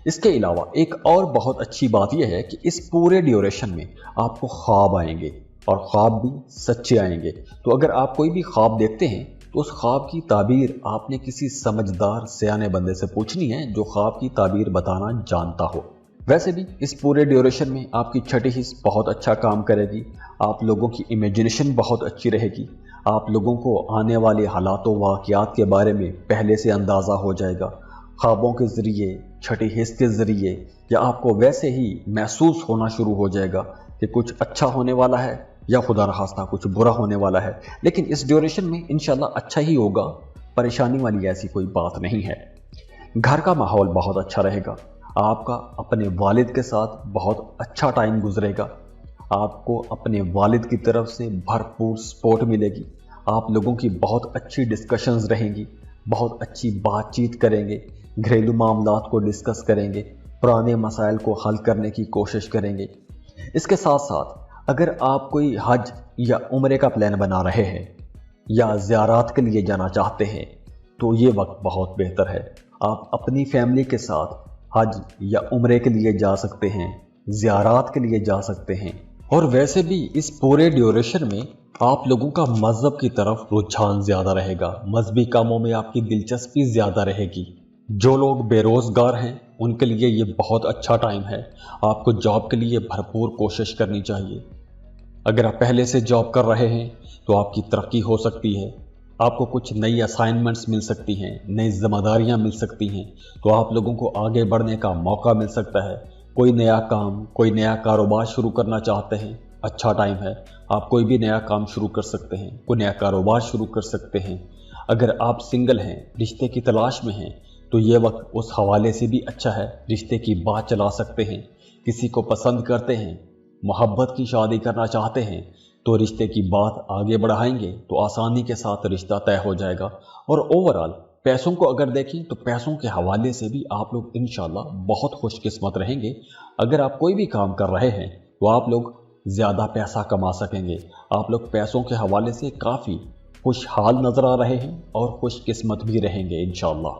اس کے علاوہ ایک اور بہت اچھی بات یہ ہے کہ اس پورے ڈیوریشن میں آپ کو خواب آئیں گے، اور خواب بھی سچے آئیں گے۔ تو اگر آپ کوئی بھی خواب دیکھتے ہیں تو اس خواب کی تعبیر آپ نے کسی سمجھدار سیانے بندے سے پوچھنی ہے جو خواب کی تعبیر بتانا جانتا ہو۔ ویسے بھی اس پورے ڈیوریشن میں آپ کی چھٹی حص بہت اچھا کام کرے گی، آپ لوگوں کی امیجنیشن بہت اچھی رہے گی، آپ لوگوں کو آنے والے حالات و واقعات کے بارے میں پہلے سے اندازہ ہو جائے گا۔ خوابوں کے ذریعے، چھٹی حص کے ذریعے، یا آپ کو ویسے ہی محسوس ہونا شروع ہو جائے گا کہ کچھ اچھا ہونے والا ہے یا خدا نخواستہ کچھ برا ہونے والا ہے، لیکن اس ڈیوریشن میں انشاءاللہ اچھا ہی ہوگا، پریشانی والی ایسی کوئی بات نہیں ہے۔ گھر کا ماحول بہت اچھا رہے گا، آپ کا اپنے والد کے ساتھ بہت اچھا ٹائم گزرے گا، آپ کو اپنے والد کی طرف سے بھرپور سپورٹ ملے گی، آپ لوگوں کی بہت اچھی ڈسکشنز رہیں گی، بہت اچھی بات چیت کریں گے، گھریلو معاملات کو ڈسکس کریں گے، پرانے مسائل کو حل کرنے کی کوشش کریں گے۔ اس کے ساتھ ساتھ اگر آپ کوئی حج یا عمرے کا پلان بنا رہے ہیں یا زیارات کے لیے جانا چاہتے ہیں تو یہ وقت بہت بہتر ہے، آپ اپنی فیملی کے ساتھ حج یا عمرے کے لیے جا سکتے ہیں، زیارات کے لیے جا سکتے ہیں۔ اور ویسے بھی اس پورے ڈیوریشن میں آپ لوگوں کا مذہب کی طرف رجحان زیادہ رہے گا، مذہبی کاموں میں آپ کی دلچسپی زیادہ رہے گی۔ جو لوگ بے روزگار ہیں ان کے لیے یہ بہت اچھا ٹائم ہے، آپ کو جاب کے لیے بھرپور کوشش کرنی چاہیے۔ اگر آپ پہلے سے جاب کر رہے ہیں تو آپ کی ترقی ہو سکتی ہے، آپ کو کچھ نئی اسائنمنٹس مل سکتی ہیں، نئی ذمہ داریاں مل سکتی ہیں، تو آپ لوگوں کو آگے بڑھنے کا موقع مل سکتا ہے۔ کوئی نیا کام، کوئی نیا کاروبار شروع کرنا چاہتے ہیں، اچھا ٹائم ہے، آپ کوئی بھی نیا کام شروع کر سکتے ہیں، کوئی نیا کاروبار شروع کر سکتے ہیں۔ اگر آپ سنگل ہیں، رشتے کی تلاش میں ہیں، تو یہ وقت اس حوالے سے بھی اچھا ہے، رشتے کی بات چلا سکتے ہیں، کسی کو پسند کرتے ہیں، محبت کی شادی کرنا چاہتے ہیں تو رشتے کی بات آگے بڑھائیں گے تو آسانی کے ساتھ رشتہ طے ہو جائے گا۔ اور اوورآل پیسوں کو اگر دیکھیں تو پیسوں کے حوالے سے بھی آپ لوگ انشاءاللہ بہت خوش قسمت رہیں گے۔ اگر آپ کوئی بھی کام کر رہے ہیں تو آپ لوگ زیادہ پیسہ کما سکیں گے، آپ لوگ پیسوں کے حوالے سے کافی خوشحال نظر آ رہے ہیں اور خوش قسمت بھی رہیں گے انشاءاللہ۔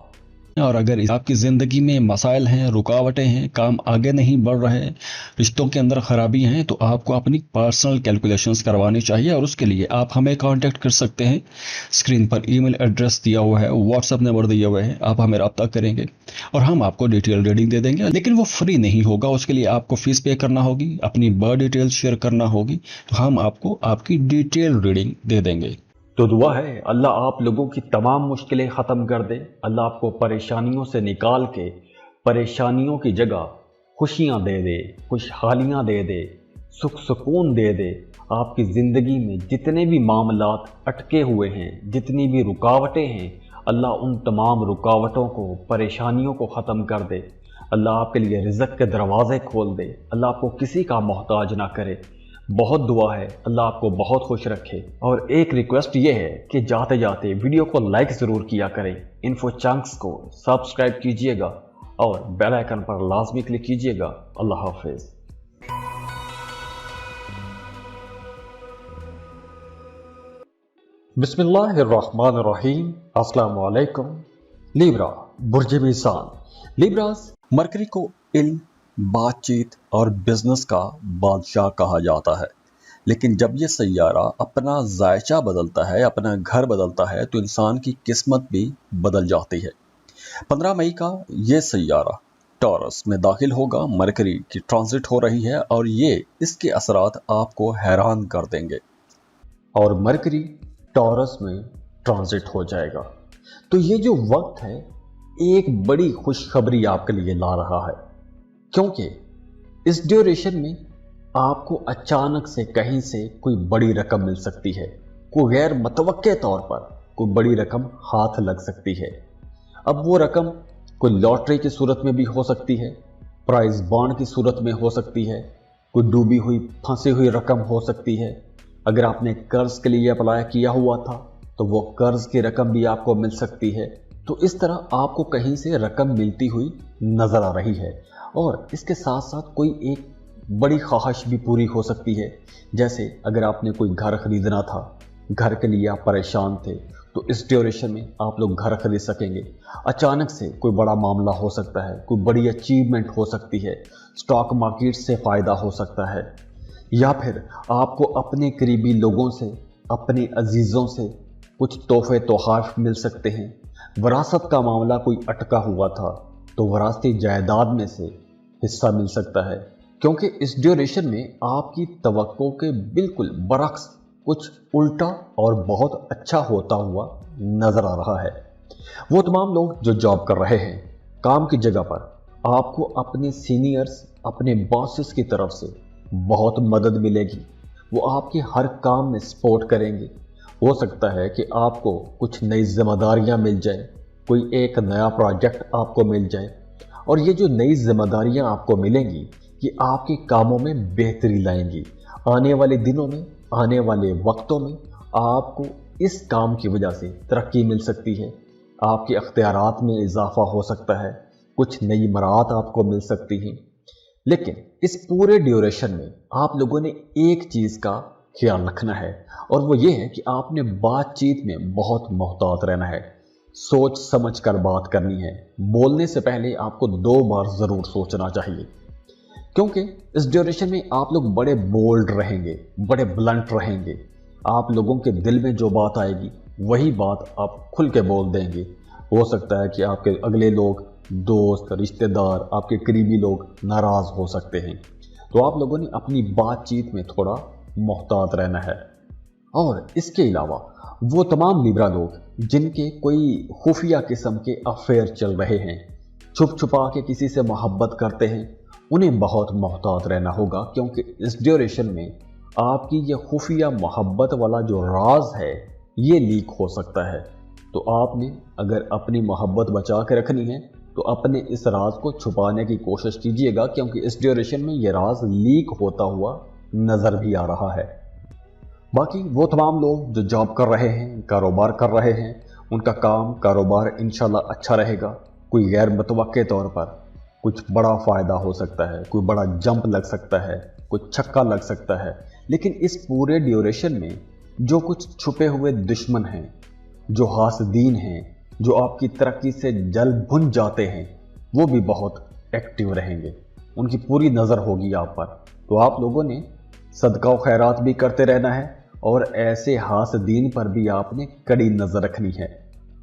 اور اگر آپ کی زندگی میں مسائل ہیں، رکاوٹیں ہیں، کام آگے نہیں بڑھ رہے، رشتوں کے اندر خرابی ہیں، تو آپ کو اپنی پرسنل کیلکولیشنز کروانی چاہیے، اور اس کے لیے آپ ہمیں کانٹیکٹ کر سکتے ہیں۔ اسکرین پر ای میل ایڈریس دیا ہوا ہے، واٹس ایپ نمبر دیا ہوا ہے، آپ ہمیں رابطہ کریں گے اور ہم آپ کو ڈیٹیل ریڈنگ دے دیں گے، لیکن وہ فری نہیں ہوگا، اس کے لیے آپ کو فیس پے کرنا ہوگی، اپنی برتھ ڈیٹیل شیئر کرنا ہوگی، تو ہم آپ کو آپ کی ڈیٹیل ریڈنگ دے دیں گے۔ تو دعا ہے اللہ آپ لوگوں کی تمام مشکلیں ختم کر دے، اللہ آپ کو پریشانیوں سے نکال کے پریشانیوں کی جگہ خوشیاں دے دے، خوشحالیاں دے دے، سکھ سکون دے دے۔ آپ کی زندگی میں جتنے بھی معاملات اٹکے ہوئے ہیں، جتنی بھی رکاوٹیں ہیں، اللہ ان تمام رکاوٹوں کو، پریشانیوں کو ختم کر دے۔ اللہ آپ کے لیے رزق کے دروازے کھول دے، اللہ آپ کو کسی کا محتاج نہ کرے۔ بہت دعا ہے اللہ آپ کو بہت خوش رکھے۔ اور ایک ریکویسٹ یہ ہے کہ جاتے جاتے ویڈیو کو لائک ضرور کیا کریں، انفو چنکس کو سبسکرائب کیجئے گا اور بیل آئیکن پر لازمی کلک کیجئے گا۔ اللہ حافظ۔ بسم اللہ الرحمن الرحیم۔ السلام علیکم۔ لیبرا، برج میزان۔ لیبراز مرکری کو علم، بات چیت اور بزنس کا بادشاہ کہا جاتا ہے، لیکن جب یہ سیارہ اپنا ذائچہ بدلتا ہے، اپنا گھر بدلتا ہے، تو انسان کی قسمت بھی بدل جاتی ہے۔ 15 مئی کا یہ سیارہ टॉरस में दाखिल होगा। मरकरी की ट्रांजिट हो रही है और इसके असरात आपको हैरान कर देंगे। और मरकरी टॉरस में ट्रांजिट हो जाएगा तो ये जो वक्त है एक बड़ी खुशखबरी आपके लिए ला रहा है, क्योंकि इस ड्यूरेशन में आपको अचानक से कहीं से कोई बड़ी रकम मिल सकती है। कोई गैर मुतवक्के तौर पर कोई बड़ी रकम हाथ लग सकती है। अब वो रकम कोई लॉटरी की सूरत में भी हो सकती है, प्राइज बॉन्ड की सूरत में हो सकती है, कोई डूबी हुई फंसी हुई रकम हो सकती है। अगर आपने कर्ज के लिए अप्लाई किया हुआ था तो वो कर्ज की रकम भी आपको मिल सकती है। तो इस तरह आपको कहीं से रकम मिलती हुई नजर आ रही है। और इसके साथ साथ कोई एक बड़ी ख्वाहिश भी पूरी हो सकती है। जैसे अगर आपने कोई घर खरीदना था, घर के लिए आप परेशान थे, तो इस ड्यूरेशन में आप लोग घर खरीद सकेंगे। अचानक से कोई बड़ा मामला हो सकता है, कोई बड़ी अचीवमेंट हो सकती है, स्टॉक मार्केट से फ़ायदा हो सकता है, या फिर आपको अपने करीबी लोगों से, अपने अजीज़ों से कुछ तोहफे तोहफ़ मिल सकते हैं। विरासत का मामला कोई अटका हुआ था तो विरासती जायदाद में से हिस्सा मिल सकता है, क्योंकि इस ड्यूरेशन में आपकी तवक्को के बिल्कुल बरक्स कुछ उल्टा और बहुत अच्छा होता हुआ नजर आ रहा है। वो तमाम लोग जो जॉब कर रहे हैं, काम की जगह पर आपको अपने सीनियर्स, अपने बॉसेस की तरफ से बहुत मदद मिलेगी। वो आपके हर काम में सपोर्ट करेंगे। हो सकता है कि आपको कुछ नई जिम्मेदारियां मिल जाए, कोई एक नया प्रोजेक्ट आपको मिल जाए, और ये जो नई जिम्मेदारियां आपको मिलेंगी ये आपके कामों में बेहतरी लाएंगी। आने वाले दिनों में, आने वाले वक्तों में आपको इस काम की वजह से तरक्की मिल सकती है, आपके अख्तियारात में इजाफा हो सकता है, कुछ नई मराहत आपको मिल सकती हैं। लेकिन इस पूरे ड्यूरेशन में आप लोगों ने एक चीज़ का ख्याल रखना है, और वो ये है कि आपने बातचीत में बहुत मोहतात रहना है। सोच समझ कर बात करनी है। बोलने से पहले आपको 2 बार ज़रूर सोचना चाहिए, क्योंकि इस ड्यूरेशन में आप लोग बड़े बोल्ड रहेंगे, बड़े ब्लंट रहेंगे। आप लोगों के दिल में जो बात आएगी वही बात आप खुल के बोल देंगे। हो सकता है कि आपके अगले लोग, दोस्त, रिश्तेदार, आपके करीबी लोग नाराज़ हो सकते हैं। तो आप लोगों ने अपनी बातचीत में थोड़ा मोहतात रहना है। और इसके अलावा वो तमाम लिब्रा लोग जिनके कोई खुफिया किस्म के अफेयर चल रहे हैं, छुप छुपा के किसी से मोहब्बत करते हैं, उन्हें बहुत मोहतात रहना होगा, क्योंकि इस ड्यूरेशन में आपकी ये खुफिया मोहब्बत वाला जो राज है ये लीक हो सकता है। तो आपने अगर अपनी मोहब्बत बचा के रखनी है तो अपने इस राज को छुपाने की कोशिश कीजिएगा, क्योंकि इस ड्यूरेशन में ये राज लीक होता हुआ नज़र भी आ रहा है। बाकी वो तमाम लोग जो जॉब कर रहे हैं, कारोबार कर रहे हैं, उनका काम कारोबार इंशाल्लाह अच्छा रहेगा। कोई गैर मुतवक्के तौर पर कुछ बड़ा फ़ायदा हो सकता है, कोई बड़ा जंप लग सकता है, कुछ छक्का लग सकता है। लेकिन इस पूरे ड्यूरेशन में जो कुछ छुपे हुए दुश्मन हैं, जो हासदीन हैं, जो आपकी तरक्की से जल भुन जाते हैं, वो भी बहुत एक्टिव रहेंगे। उनकी पूरी नज़र होगी आप पर। तो आप लोगों ने सदका व खैरात भी करते रहना है, और ऐसे हासदीन पर भी आपने कड़ी नज़र रखनी है।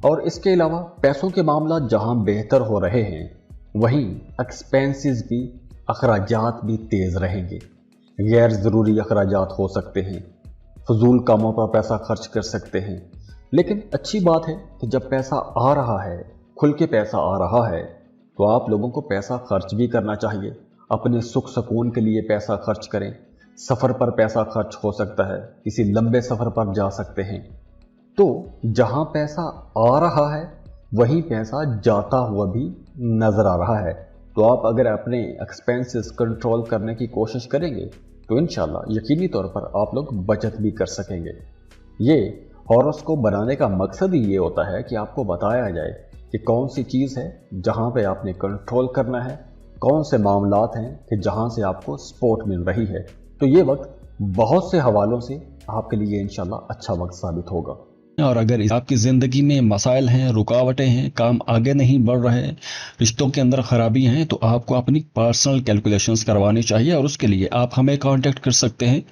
और इसके अलावा पैसों के मामला जहां बेहतर हो रहे हैं, वहीं एक्सपेंसेस भी, अखराजात भी तेज़ रहेंगे। गैर ज़रूरी अखराजात हो सकते हैं, फजूल कामों पर पैसा खर्च कर सकते हैं। लेकिन अच्छी बात है कि जब पैसा आ रहा है, खुल के पैसा आ रहा है, तो आप लोगों को पैसा खर्च भी करना चाहिए। अपने सुख सुकून के लिए पैसा खर्च करें। सफ़र पर पैसा खर्च हो सकता है, किसी लंबे सफ़र पर जा सकते हैं। तो जहां पैसा आ रहा है वहीं पैसा जाता हुआ भी नज़र आ रहा है। तो आप अगर अपने एक्सपेंसेस कंट्रोल करने की कोशिश करेंगे तो इंशाल्लाह यकीनी तौर पर आप लोग बचत भी कर सकेंगे। ये हॉरोस्कोप बनाने का मकसद ही ये होता है कि आपको बताया जाए कि कौन सी चीज़ है जहां पे आपने कंट्रोल करना है, कौन से मामलात हैं कि जहां से आपको सपोर्ट मिल रही है। तो ये वक्त बहुत से हवालों से आपके लिए इंशाल्लाह अच्छा वक्त साबित होगा। और अगर आपकी ज़िंदगी में मसाइल हैं, रुकावटें हैं, काम आगे नहीं बढ़ रहे, रिश्तों के अंदर खराबी हैं, तो आपको अपनी पर्सनल कैलकुलेशंस करवानी चाहिए और उसके लिए आप हमें कांटेक्ट कर सकते हैं।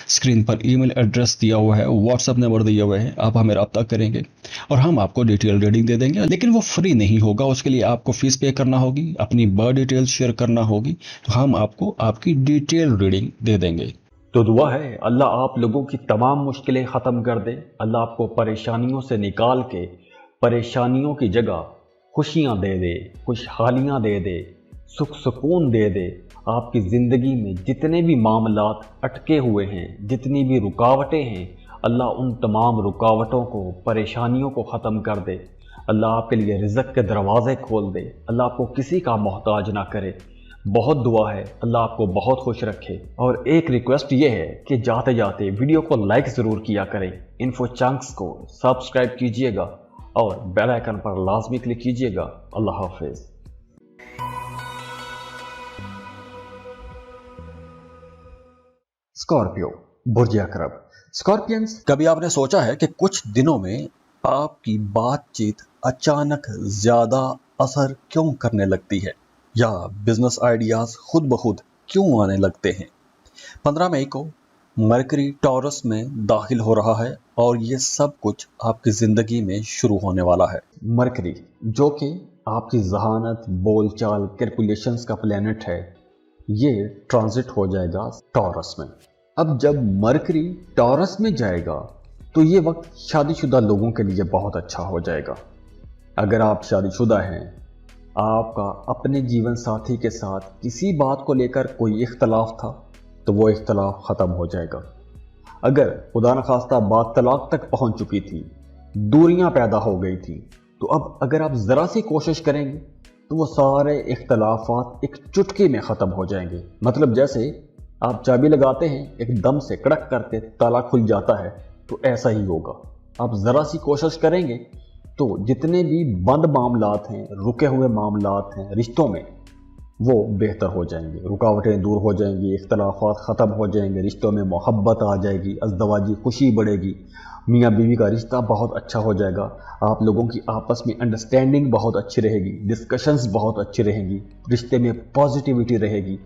स्क्रीन पर ईमेल एड्रेस दिया हुआ है, व्हाट्सएप नंबर दिया हुआ है, आप हमें रब्ता करेंगे और हम आपको डिटेल रीडिंग दे देंगे। लेकिन वो फ्री नहीं होगा, उसके लिए आपको फीस पे करना होगी, अपनी बर्थ डिटेल शेयर करना होगी, तो हम आपको आपकी डिटेल रीडिंग दे देंगे। तो दुआ है अल्लाह आप लोगों की तमाम मुश्किलें ख़त्म कर दे। अल्लाह आपको परेशानियों से निकाल के परेशानियों की जगह खुशियाँ दे दे, खुशहालियाँ दे दे, सुख सुकून दे दे। आपकी ज़िंदगी में जितने भी मामलात अटके हुए हैं, जितनी भी रुकावटें हैं, अल्लाह उन तमाम रुकावटों को, परेशानियों को ख़त्म कर दे। अल्लाह आपके लिए रिज़्क़ के दरवाज़े खोल दे। अल्लाह आपको किसी का मोहताज ना करे। बहुत दुआ है अल्लाह आपको बहुत खुश रखे। और एक रिक्वेस्ट ये है कि जाते जाते वीडियो को लाइक ज़रूर किया करें, इन्फो चंक्स को सब्सक्राइब कीजिएगा और बेल आइकन पर लाजमी क्लिक कीजिएगा। अल्लाह हाफिज़। स्कॉर्पियो, बुर्ज अकरब। स्कॉर्पियंस, कभी आपने सोचा है कि कुछ दिनों में आपकी बातचीत अचानक ज़्यादा असर क्यों करने लगती है, या बिजनेस आइडियाज खुद ब खुद क्यों आने लगते हैं? 15 मई को मरकरी टॉरस में दाखिल हो रहा है और ये सब कुछ आपकी ज़िंदगी में शुरू होने वाला है। मरकरी जो कि आपकी जहानत, बोलचाल, कैलकुलेशंस का प्लैनेट है, ये ट्रांजिट हो जाएगा टॉरस में। अब जब मरकरी टॉरस में जाएगा तो ये वक्त शादीशुदा लोगों के लिए बहुत अच्छा हो जाएगा। अगर आप शादीशुदा हैं, आपका अपने जीवन साथी के साथ किसी बात को लेकर कोई इख्तलाफ था तो वो इख्तलाफ ख़त्म हो जाएगा। अगर खुदा न खास्ता बात तलाक तक पहुंच चुकी थी, दूरियां पैदा हो गई थी, तो अब अगर आप ज़रा सी कोशिश करेंगे तो वो सारे इख्तलाफात एक चुटकी में ख़त्म हो जाएंगे। मतलब जैसे आप चाबी लगाते हैं, एकदम से कड़क करके ताला खुल जाता है, तो ऐसा ही होगा। आप ज़रा सी कोशिश करेंगे तो जितने भी बंद मामलात हैं, रुके हुए मामलात हैं रिश्तों में, वो बेहतर हो जाएंगे, रुकावटें दूर हो जाएंगी, इख्तलाफात ख़त्म हो जाएंगे, रिश्तों में मोहब्बत आ जाएगी, अज़दवाजी खुशी बढ़ेगी, मियाँ बीवी का रिश्ता बहुत अच्छा हो जाएगा, आप लोगों की आपस में अंडरस्टैंडिंग बहुत अच्छी रहेगी, डिस्कशंस बहुत अच्छी रहेंगी, रिश्ते में पॉजिटिविटी रहेगी,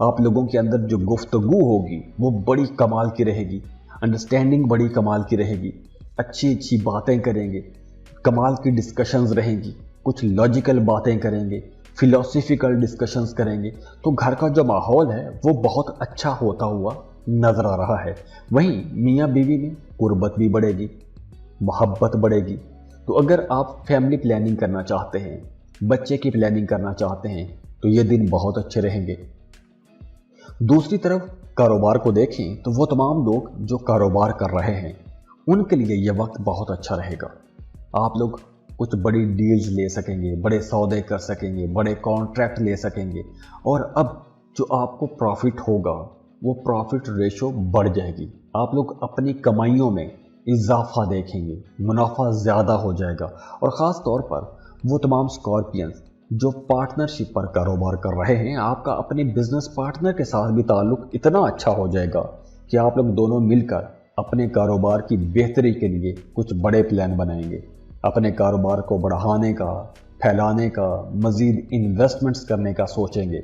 आप लोगों के अंदर जो गुफ्तगू होगी वो बड़ी कमाल की रहेगी, अंडरस्टैंडिंग बड़ी कमाल की रहेगी, अच्छी अच्छी बातें करेंगे, कमाल की डिस्कशंस रहेंगी, कुछ लॉजिकल बातें करेंगे, फिलोसफिकल डिस्कशंस करेंगे, तो घर का जो माहौल है वो बहुत अच्छा होता हुआ नज़र आ रहा है। वहीं मियाँ बीवी में कुर्बत भी बढ़ेगी, मोहब्बत बढ़ेगी। तो अगर आप फैमिली प्लानिंग करना चाहते हैं, बच्चे की प्लानिंग करना चाहते हैं, तो ये दिन बहुत अच्छे रहेंगे। दूसरी तरफ कारोबार को देखें तो वो तमाम लोग जो कारोबार कर रहे हैं, उनके लिए ये वक्त बहुत अच्छा रहेगा। आप लोग कुछ बड़ी डील्स ले सकेंगे, बड़े सौदे कर सकेंगे, बड़े कॉन्ट्रैक्ट ले सकेंगे, और अब जो आपको प्रॉफिट होगा वो प्रॉफिट रेशो बढ़ जाएगी। आप लोग अपनी कमाइयों में इजाफा देखेंगे, मुनाफा ज़्यादा हो जाएगा। और ख़ास तौर पर वो तमाम स्कॉर्पियंस जो पार्टनरशिप पर कारोबार कर रहे हैं, आपका अपने बिजनेस पार्टनर के साथ भी ताल्लुक़ इतना अच्छा हो जाएगा कि आप लोग दोनों मिलकर अपने कारोबार की बेहतरी के लिए कुछ बड़े प्लान बनाएंगे, अपने कारोबार को बढ़ाने का, फैलाने का, मज़ीद इन्वेस्टमेंट्स करने का सोचेंगे।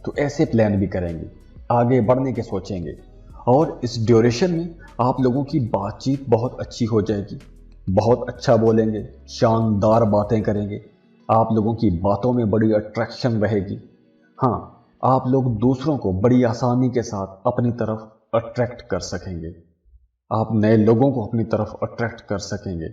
तो ऐसे प्लान भी करेंगे, आगे बढ़ने के सोचेंगे। और इस ड्यूरेशन में आप लोगों की बातचीत बहुत अच्छी हो जाएगी, बहुत अच्छा बोलेंगे, शानदार बातें करेंगे, आप लोगों की बातों में बड़ी अट्रैक्शन रहेगी। हाँ, आप लोग दूसरों को बड़ी आसानी के साथ अपनी तरफ अट्रैक्ट कर सकेंगे, आप नए लोगों को अपनी तरफ अट्रैक्ट कर सकेंगे।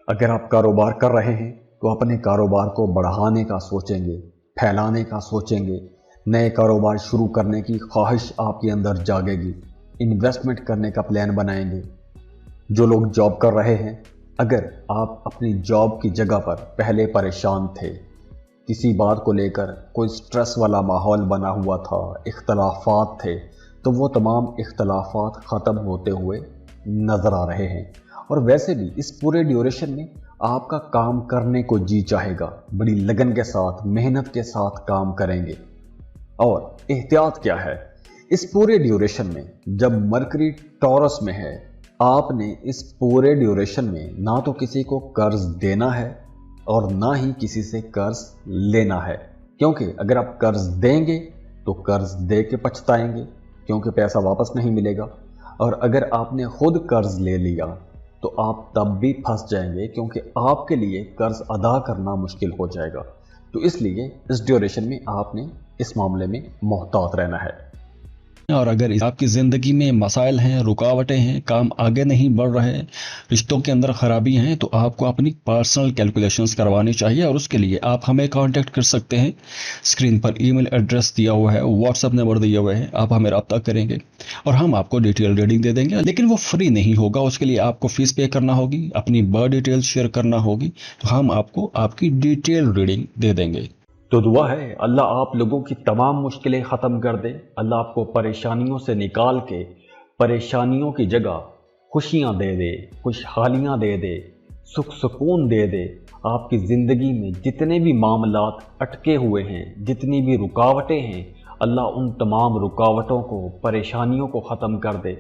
अगर आप कारोबार कर रहे हैं तो अपने कारोबार को बढ़ाने का सोचेंगे, फैलाने का सोचेंगे, नए कारोबार शुरू करने की ख्वाहिश आपके अंदर जागेगी, इन्वेस्टमेंट करने का प्लान बनाएंगे। जो लोग जॉब कर रहे हैं, अगर आप अपनी जॉब की जगह पर पहले परेशान थे, किसी बात को लेकर कोई स्ट्रेस वाला माहौल बना हुआ था, इख्तलाफात थे, तो वो तमाम इख्तलाफात ख़त्म होते हुए नज़र आ रहे हैं। और वैसे भी इस पूरे ड्यूरेशन में आपका काम करने को जी चाहेगा, बड़ी लगन के साथ, मेहनत के साथ काम करेंगे। और एहतियात क्या है इस पूरे ड्यूरेशन में? जब मरकरी टॉरस में है آپ نے اس پورے ڈیوریشن میں نہ تو کسی کو قرض دینا ہے اور نہ ہی کسی سے قرض لینا ہے، کیونکہ اگر آپ قرض دیں گے تو قرض دے کے پچھتائیں گے کیونکہ پیسہ واپس نہیں ملے گا، اور اگر آپ نے خود قرض لے لیا تو آپ تب بھی پھنس جائیں گے کیونکہ آپ کے لیے قرض ادا کرنا مشکل ہو جائے گا۔ تو اس لیے اس ڈیوریشن میں آپ نے اس معاملے میں محتاط رہنا ہے۔ اور اگر آپ کی زندگی میں مسائل ہیں، رکاوٹیں ہیں، کام آگے نہیں بڑھ رہے، رشتوں کے اندر خرابی ہیں، تو آپ کو اپنی پرسنل کیلکولیشنز کروانی چاہیے، اور اس کے لیے آپ ہمیں کانٹیکٹ کر سکتے ہیں۔ اسکرین پر ای میل ایڈریس دیا ہوا ہے، واٹس ایپ نمبر دیا ہوا ہے، آپ ہمیں رابطہ کریں گے اور ہم آپ کو ڈیٹیل ریڈنگ دے دیں گے، لیکن وہ فری نہیں ہوگا، اس کے لیے آپ کو فیس پے کرنا ہوگی، اپنی برتھ ڈیٹیل شیئر کرنا ہوگی، تو ہم آپ کو آپ کی ڈیٹیل ریڈنگ دے دیں گے۔ تو دعا ہے اللہ آپ لوگوں کی تمام مشکلیں ختم کر دے، اللہ آپ کو پریشانیوں سے نکال کے پریشانیوں کی جگہ خوشیاں دے دے، خوشحالیاں دے دے، سکھ سکون دے دے۔ آپ کی زندگی میں جتنے بھی معاملات اٹکے ہوئے ہیں، جتنی بھی رکاوٹیں ہیں، اللہ ان تمام رکاوٹوں کو، پریشانیوں کو ختم کر دے۔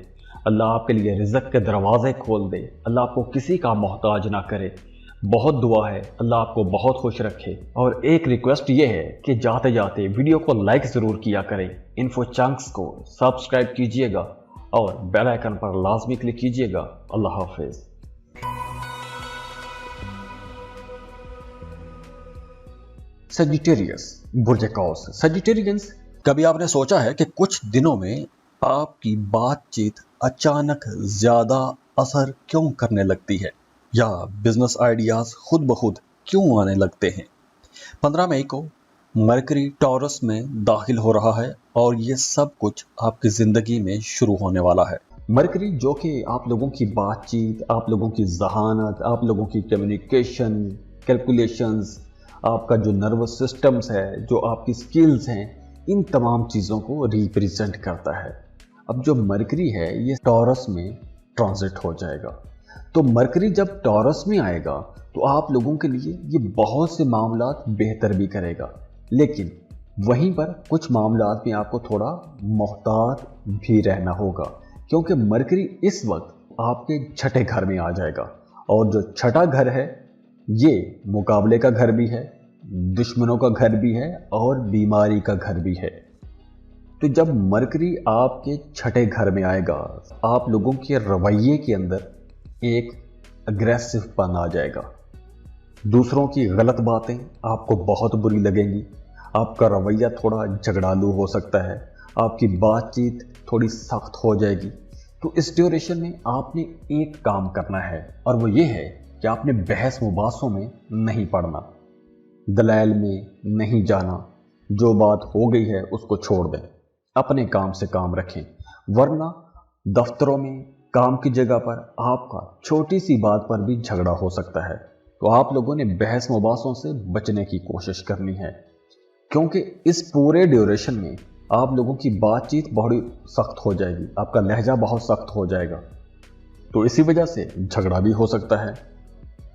اللہ آپ کے لیے رزق کے دروازے کھول دے، اللہ آپ کو کسی کا محتاج نہ کرے۔ بہت دعا ہے اللہ آپ کو بہت خوش رکھے، اور ایک ریکویسٹ یہ ہے کہ جاتے جاتے ویڈیو کو لائک ضرور کیا کریں، انفو چنکس کو سبسکرائب کیجئے گا اور بیل آئیکن پر لازمی کلک کیجئے گا۔ اللہ حافظ۔ سیجیٹیریس، برج قوس۔ سیجیٹیرینز، کبھی آپ نے سوچا ہے کہ کچھ دنوں میں آپ کی بات چیت اچانک زیادہ اثر کیوں کرنے لگتی ہے، یا بزنس آئیڈیاز خود بخود کیوں آنے لگتے ہیں؟ 15 مئی کو مرکری ٹورس میں داخل ہو رہا ہے اور یہ سب کچھ آپ کی زندگی میں شروع ہونے والا ہے۔ مرکری جو کہ آپ لوگوں کی بات چیت، آپ لوگوں کی ذہانت، آپ لوگوں کی کمیونیکیشن، کیلکولیشنز، آپ کا جو نروس سسٹمز ہے، جو آپ کی سکلز ہیں، ان تمام چیزوں کو ریپریزنٹ کرتا ہے۔ اب جو مرکری ہے یہ ٹورس میں ٹرانزٹ ہو جائے گا، تو مرکری جب ٹورس میں آئے گا تو آپ لوگوں کے لیے یہ بہت سے معاملات بہتر بھی کرے گا، لیکن وہیں پر کچھ معاملات میں آپ کو تھوڑا محتاط بھی رہنا ہوگا، کیونکہ مرکری اس وقت آپ کے چھٹے گھر میں آ جائے گا، اور جو چھٹا گھر ہے یہ مقابلے کا گھر بھی ہے، دشمنوں کا گھر بھی ہے، اور بیماری کا گھر بھی ہے۔ تو جب مرکری آپ کے چھٹے گھر میں آئے گا، آپ لوگوں کے رویے کے اندر ایک اگریسو پن آ جائے گا، دوسروں کی غلط باتیں آپ کو بہت بری لگیں گی، آپ کا رویہ تھوڑا جھگڑالو ہو سکتا ہے، آپ کی بات چیت تھوڑی سخت ہو جائے گی۔ تو اس ڈیوریشن میں آپ نے ایک کام کرنا ہے، اور وہ یہ ہے کہ آپ نے بحث مباحثوں میں نہیں پڑنا، دلائل میں نہیں جانا، جو بات ہو گئی ہے اس کو چھوڑ دیں، اپنے کام سے کام رکھیں، ورنہ دفتروں میں، کام کی جگہ پر آپ کا چھوٹی سی بات پر بھی جھگڑا ہو سکتا ہے۔ تو آپ لوگوں نے بحث مباحثوں سے بچنے کی کوشش کرنی ہے، کیونکہ اس پورے ڈیوریشن میں آپ لوگوں کی بات چیت بڑی سخت ہو جائے گی، آپ کا لہجہ بہت سخت ہو جائے گا، تو اسی وجہ سے جھگڑا بھی ہو سکتا ہے۔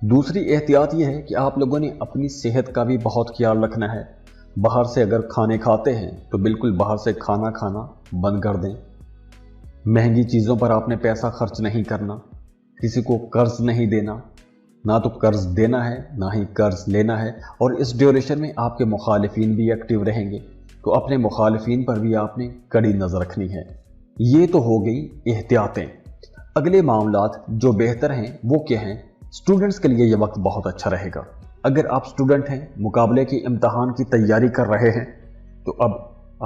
دوسری احتیاط یہ ہے کہ آپ لوگوں نے اپنی صحت کا بھی بہت خیال رکھنا ہے۔ باہر سے اگر کھانے کھاتے ہیں تو بالکل باہر سے کھانا کھانا بند کر دیں، مہنگی چیزوں پر آپ نے پیسہ خرچ نہیں کرنا، کسی کو قرض نہیں دینا، نہ تو قرض دینا ہے نہ ہی قرض لینا ہے، اور اس ڈیوریشن میں آپ کے مخالفین بھی ایکٹیو رہیں گے، تو اپنے مخالفین پر بھی آپ نے کڑی نظر رکھنی ہے۔ یہ تو ہو گئی احتیاطیں۔ اگلے معاملات جو بہتر ہیں وہ کیا ہیں؟ اسٹوڈنٹس کے لیے یہ وقت بہت اچھا رہے گا۔ اگر آپ اسٹوڈنٹ ہیں، مقابلے کے امتحان کی تیاری کر رہے ہیں، تو اب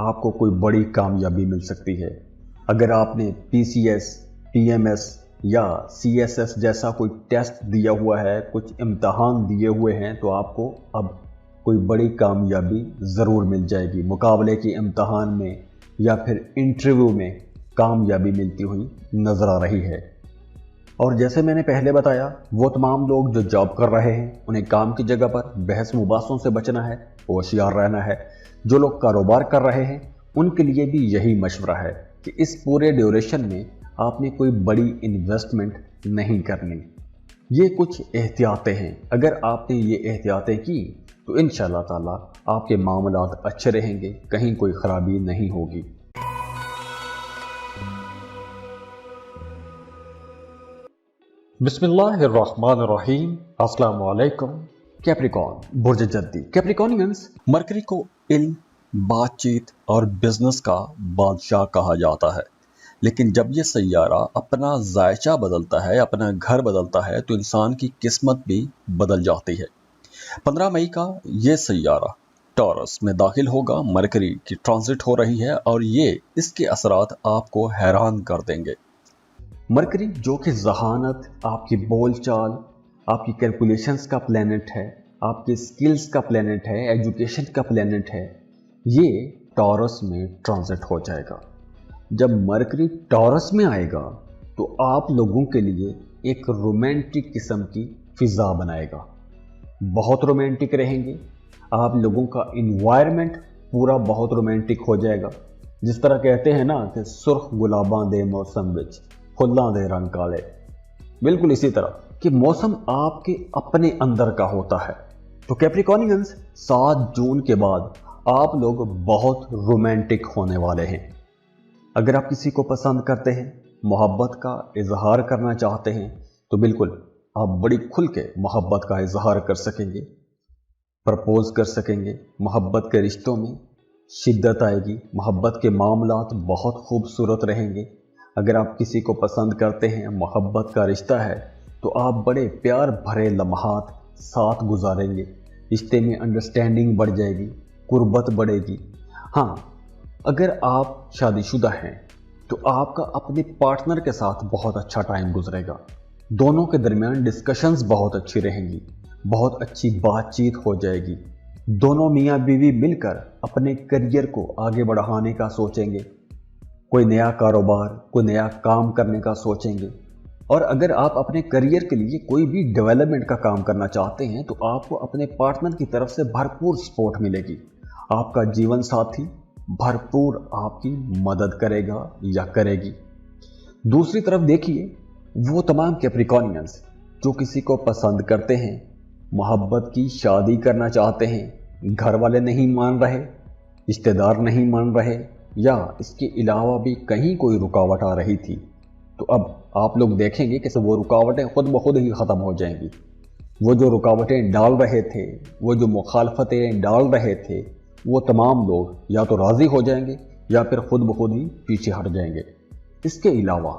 آپ کو کوئی بڑی کامیابی مل سکتی ہے۔ اگر آپ نے P C S, P M S یا سی ایس ایس جیسا کوئی ٹیسٹ دیا ہوا ہے، کچھ امتحان دیے ہوئے ہیں، تو آپ کو اب کوئی بڑی کامیابی ضرور مل جائے گی، مقابلے کے امتحان میں یا پھر انٹرویو میں کامیابی ملتی ہوئی نظر آ رہی ہے۔ اور جیسے میں نے پہلے بتایا، وہ تمام لوگ جو جاب کر رہے ہیں انہیں کام کی جگہ پر بحث مباحثوں سے بچنا ہے، ہوشیار رہنا ہے۔ جو لوگ کاروبار کر رہے ہیں ان کے لیے بھی یہی مشورہ ہے کہ اس پورے ڈیوریشن میں آپ نے کوئی بڑی انویسٹمنٹ نہیں کرنی۔ یہ کچھ احتیاطیں ہیں، اگر آپ نے یہ احتیاطیں کی تو انشاءاللہ تعالی آپ کے معاملات اچھے رہیں گے، کہیں کوئی خرابی نہیں ہوگی۔ बिस्मिल्लाहिर्रहमानिर्रहीम। अस्सलाम वालेकुम। कैप्रिकॉर्न बुर्ज जद्दी। कैप्रिकॉर्नियंस मरकरी को इल्म, बातचीत और बिजनेस का बादशाह कहा जाता है, लेकिन जब ये सैयारा अपना जायचा बदलता है, अपना घर बदलता है, तो इंसान की किस्मत भी बदल जाती है। 15 मई का ये सैयारा टॉरस में दाखिल होगा। मरकरी की ट्रांजिट हो रही है और ये इसके असरात आपको हैरान कर देंगे। मरकरी जो कि जहानत, आपकी बोलचाल, आपकी कैलकुलेशंस का प्लैनेट है, आपकी स्किल्स का प्लैनेट है, एजुकेशन का प्लैनेट है, ये टॉरस में ट्रांजिट हो जाएगा। जब मरकरी टॉरस में आएगा तो आप लोगों के लिए एक रोमांटिक किस्म की फिजा बनाएगा। बहुत रोमांटिक रहेंगे, आप लोगों का इन्वायरमेंट पूरा बहुत रोमांटिक हो जाएगा। जिस तरह कहते हैं ना कि सुर्ख गुलाबां दे मौसम विच फुल्लां दे रंग काले, बिल्कुल इसी तरह कि मौसम आपके अपने अंदर का होता है। तो कैप्रिकॉर्नियंस 7 जून के बाद आप लोग बहुत रोमांटिक होने वाले हैं। अगर आप किसी को पसंद करते हैं, मोहब्बत का इजहार करना चाहते हैं, तो बिल्कुल आप बड़ी खुल के मोहब्बत का इजहार कर सकेंगे, प्रपोज कर सकेंगे। मोहब्बत के रिश्तों में शिद्दत आएगी, मोहब्बत के मामलात बहुत खूबसूरत रहेंगे। अगर आप किसी को पसंद करते हैं, मोहब्बत का रिश्ता है, तो आप बड़े प्यार भरे लम्हात साथ गुजारेंगे। रिश्ते में अंडरस्टैंडिंग बढ़ जाएगी, कुर्बत बढ़ेगी। हाँ, अगर आप शादीशुदा हैं तो आपका अपने पार्टनर के साथ बहुत अच्छा टाइम गुजरेगा। दोनों के दरमियान डिस्कशंस बहुत अच्छी रहेंगी, बहुत अच्छी बातचीत हो जाएगी। दोनों मियाँ बीवी मिलकर अपने करियर को आगे बढ़ाने का सोचेंगे, कोई नया कारोबार, कोई नया काम करने का सोचेंगे। और अगर आप अपने करियर के लिए कोई भी डेवलपमेंट का काम करना चाहते हैं तो आपको अपने पार्टनर की तरफ से भरपूर सपोर्ट मिलेगी। आपका जीवन साथी भरपूर आपकी मदद करेगा या करेगी। दूसरी तरफ देखिए, वो तमाम कैप्रिकॉर्नियंस जो किसी को पसंद करते हैं, मोहब्बत की शादी करना चाहते हैं, घर वाले नहीं मान रहे, रिश्तेदार नहीं मान रहे, या इसके अलावा भी कहीं कोई रुकावट आ रही थी, तो अब आप लोग देखेंगे कि वो रुकावटें खुद ब खुद ही ख़त्म हो जाएंगी। वो जो रुकावटें डाल रहे थे, वो जो मुखालफतें डाल रहे थे, वो तमाम लोग या तो राज़ी हो जाएंगे या फिर खुद ब खुद ही पीछे हट जाएंगे। इसके अलावा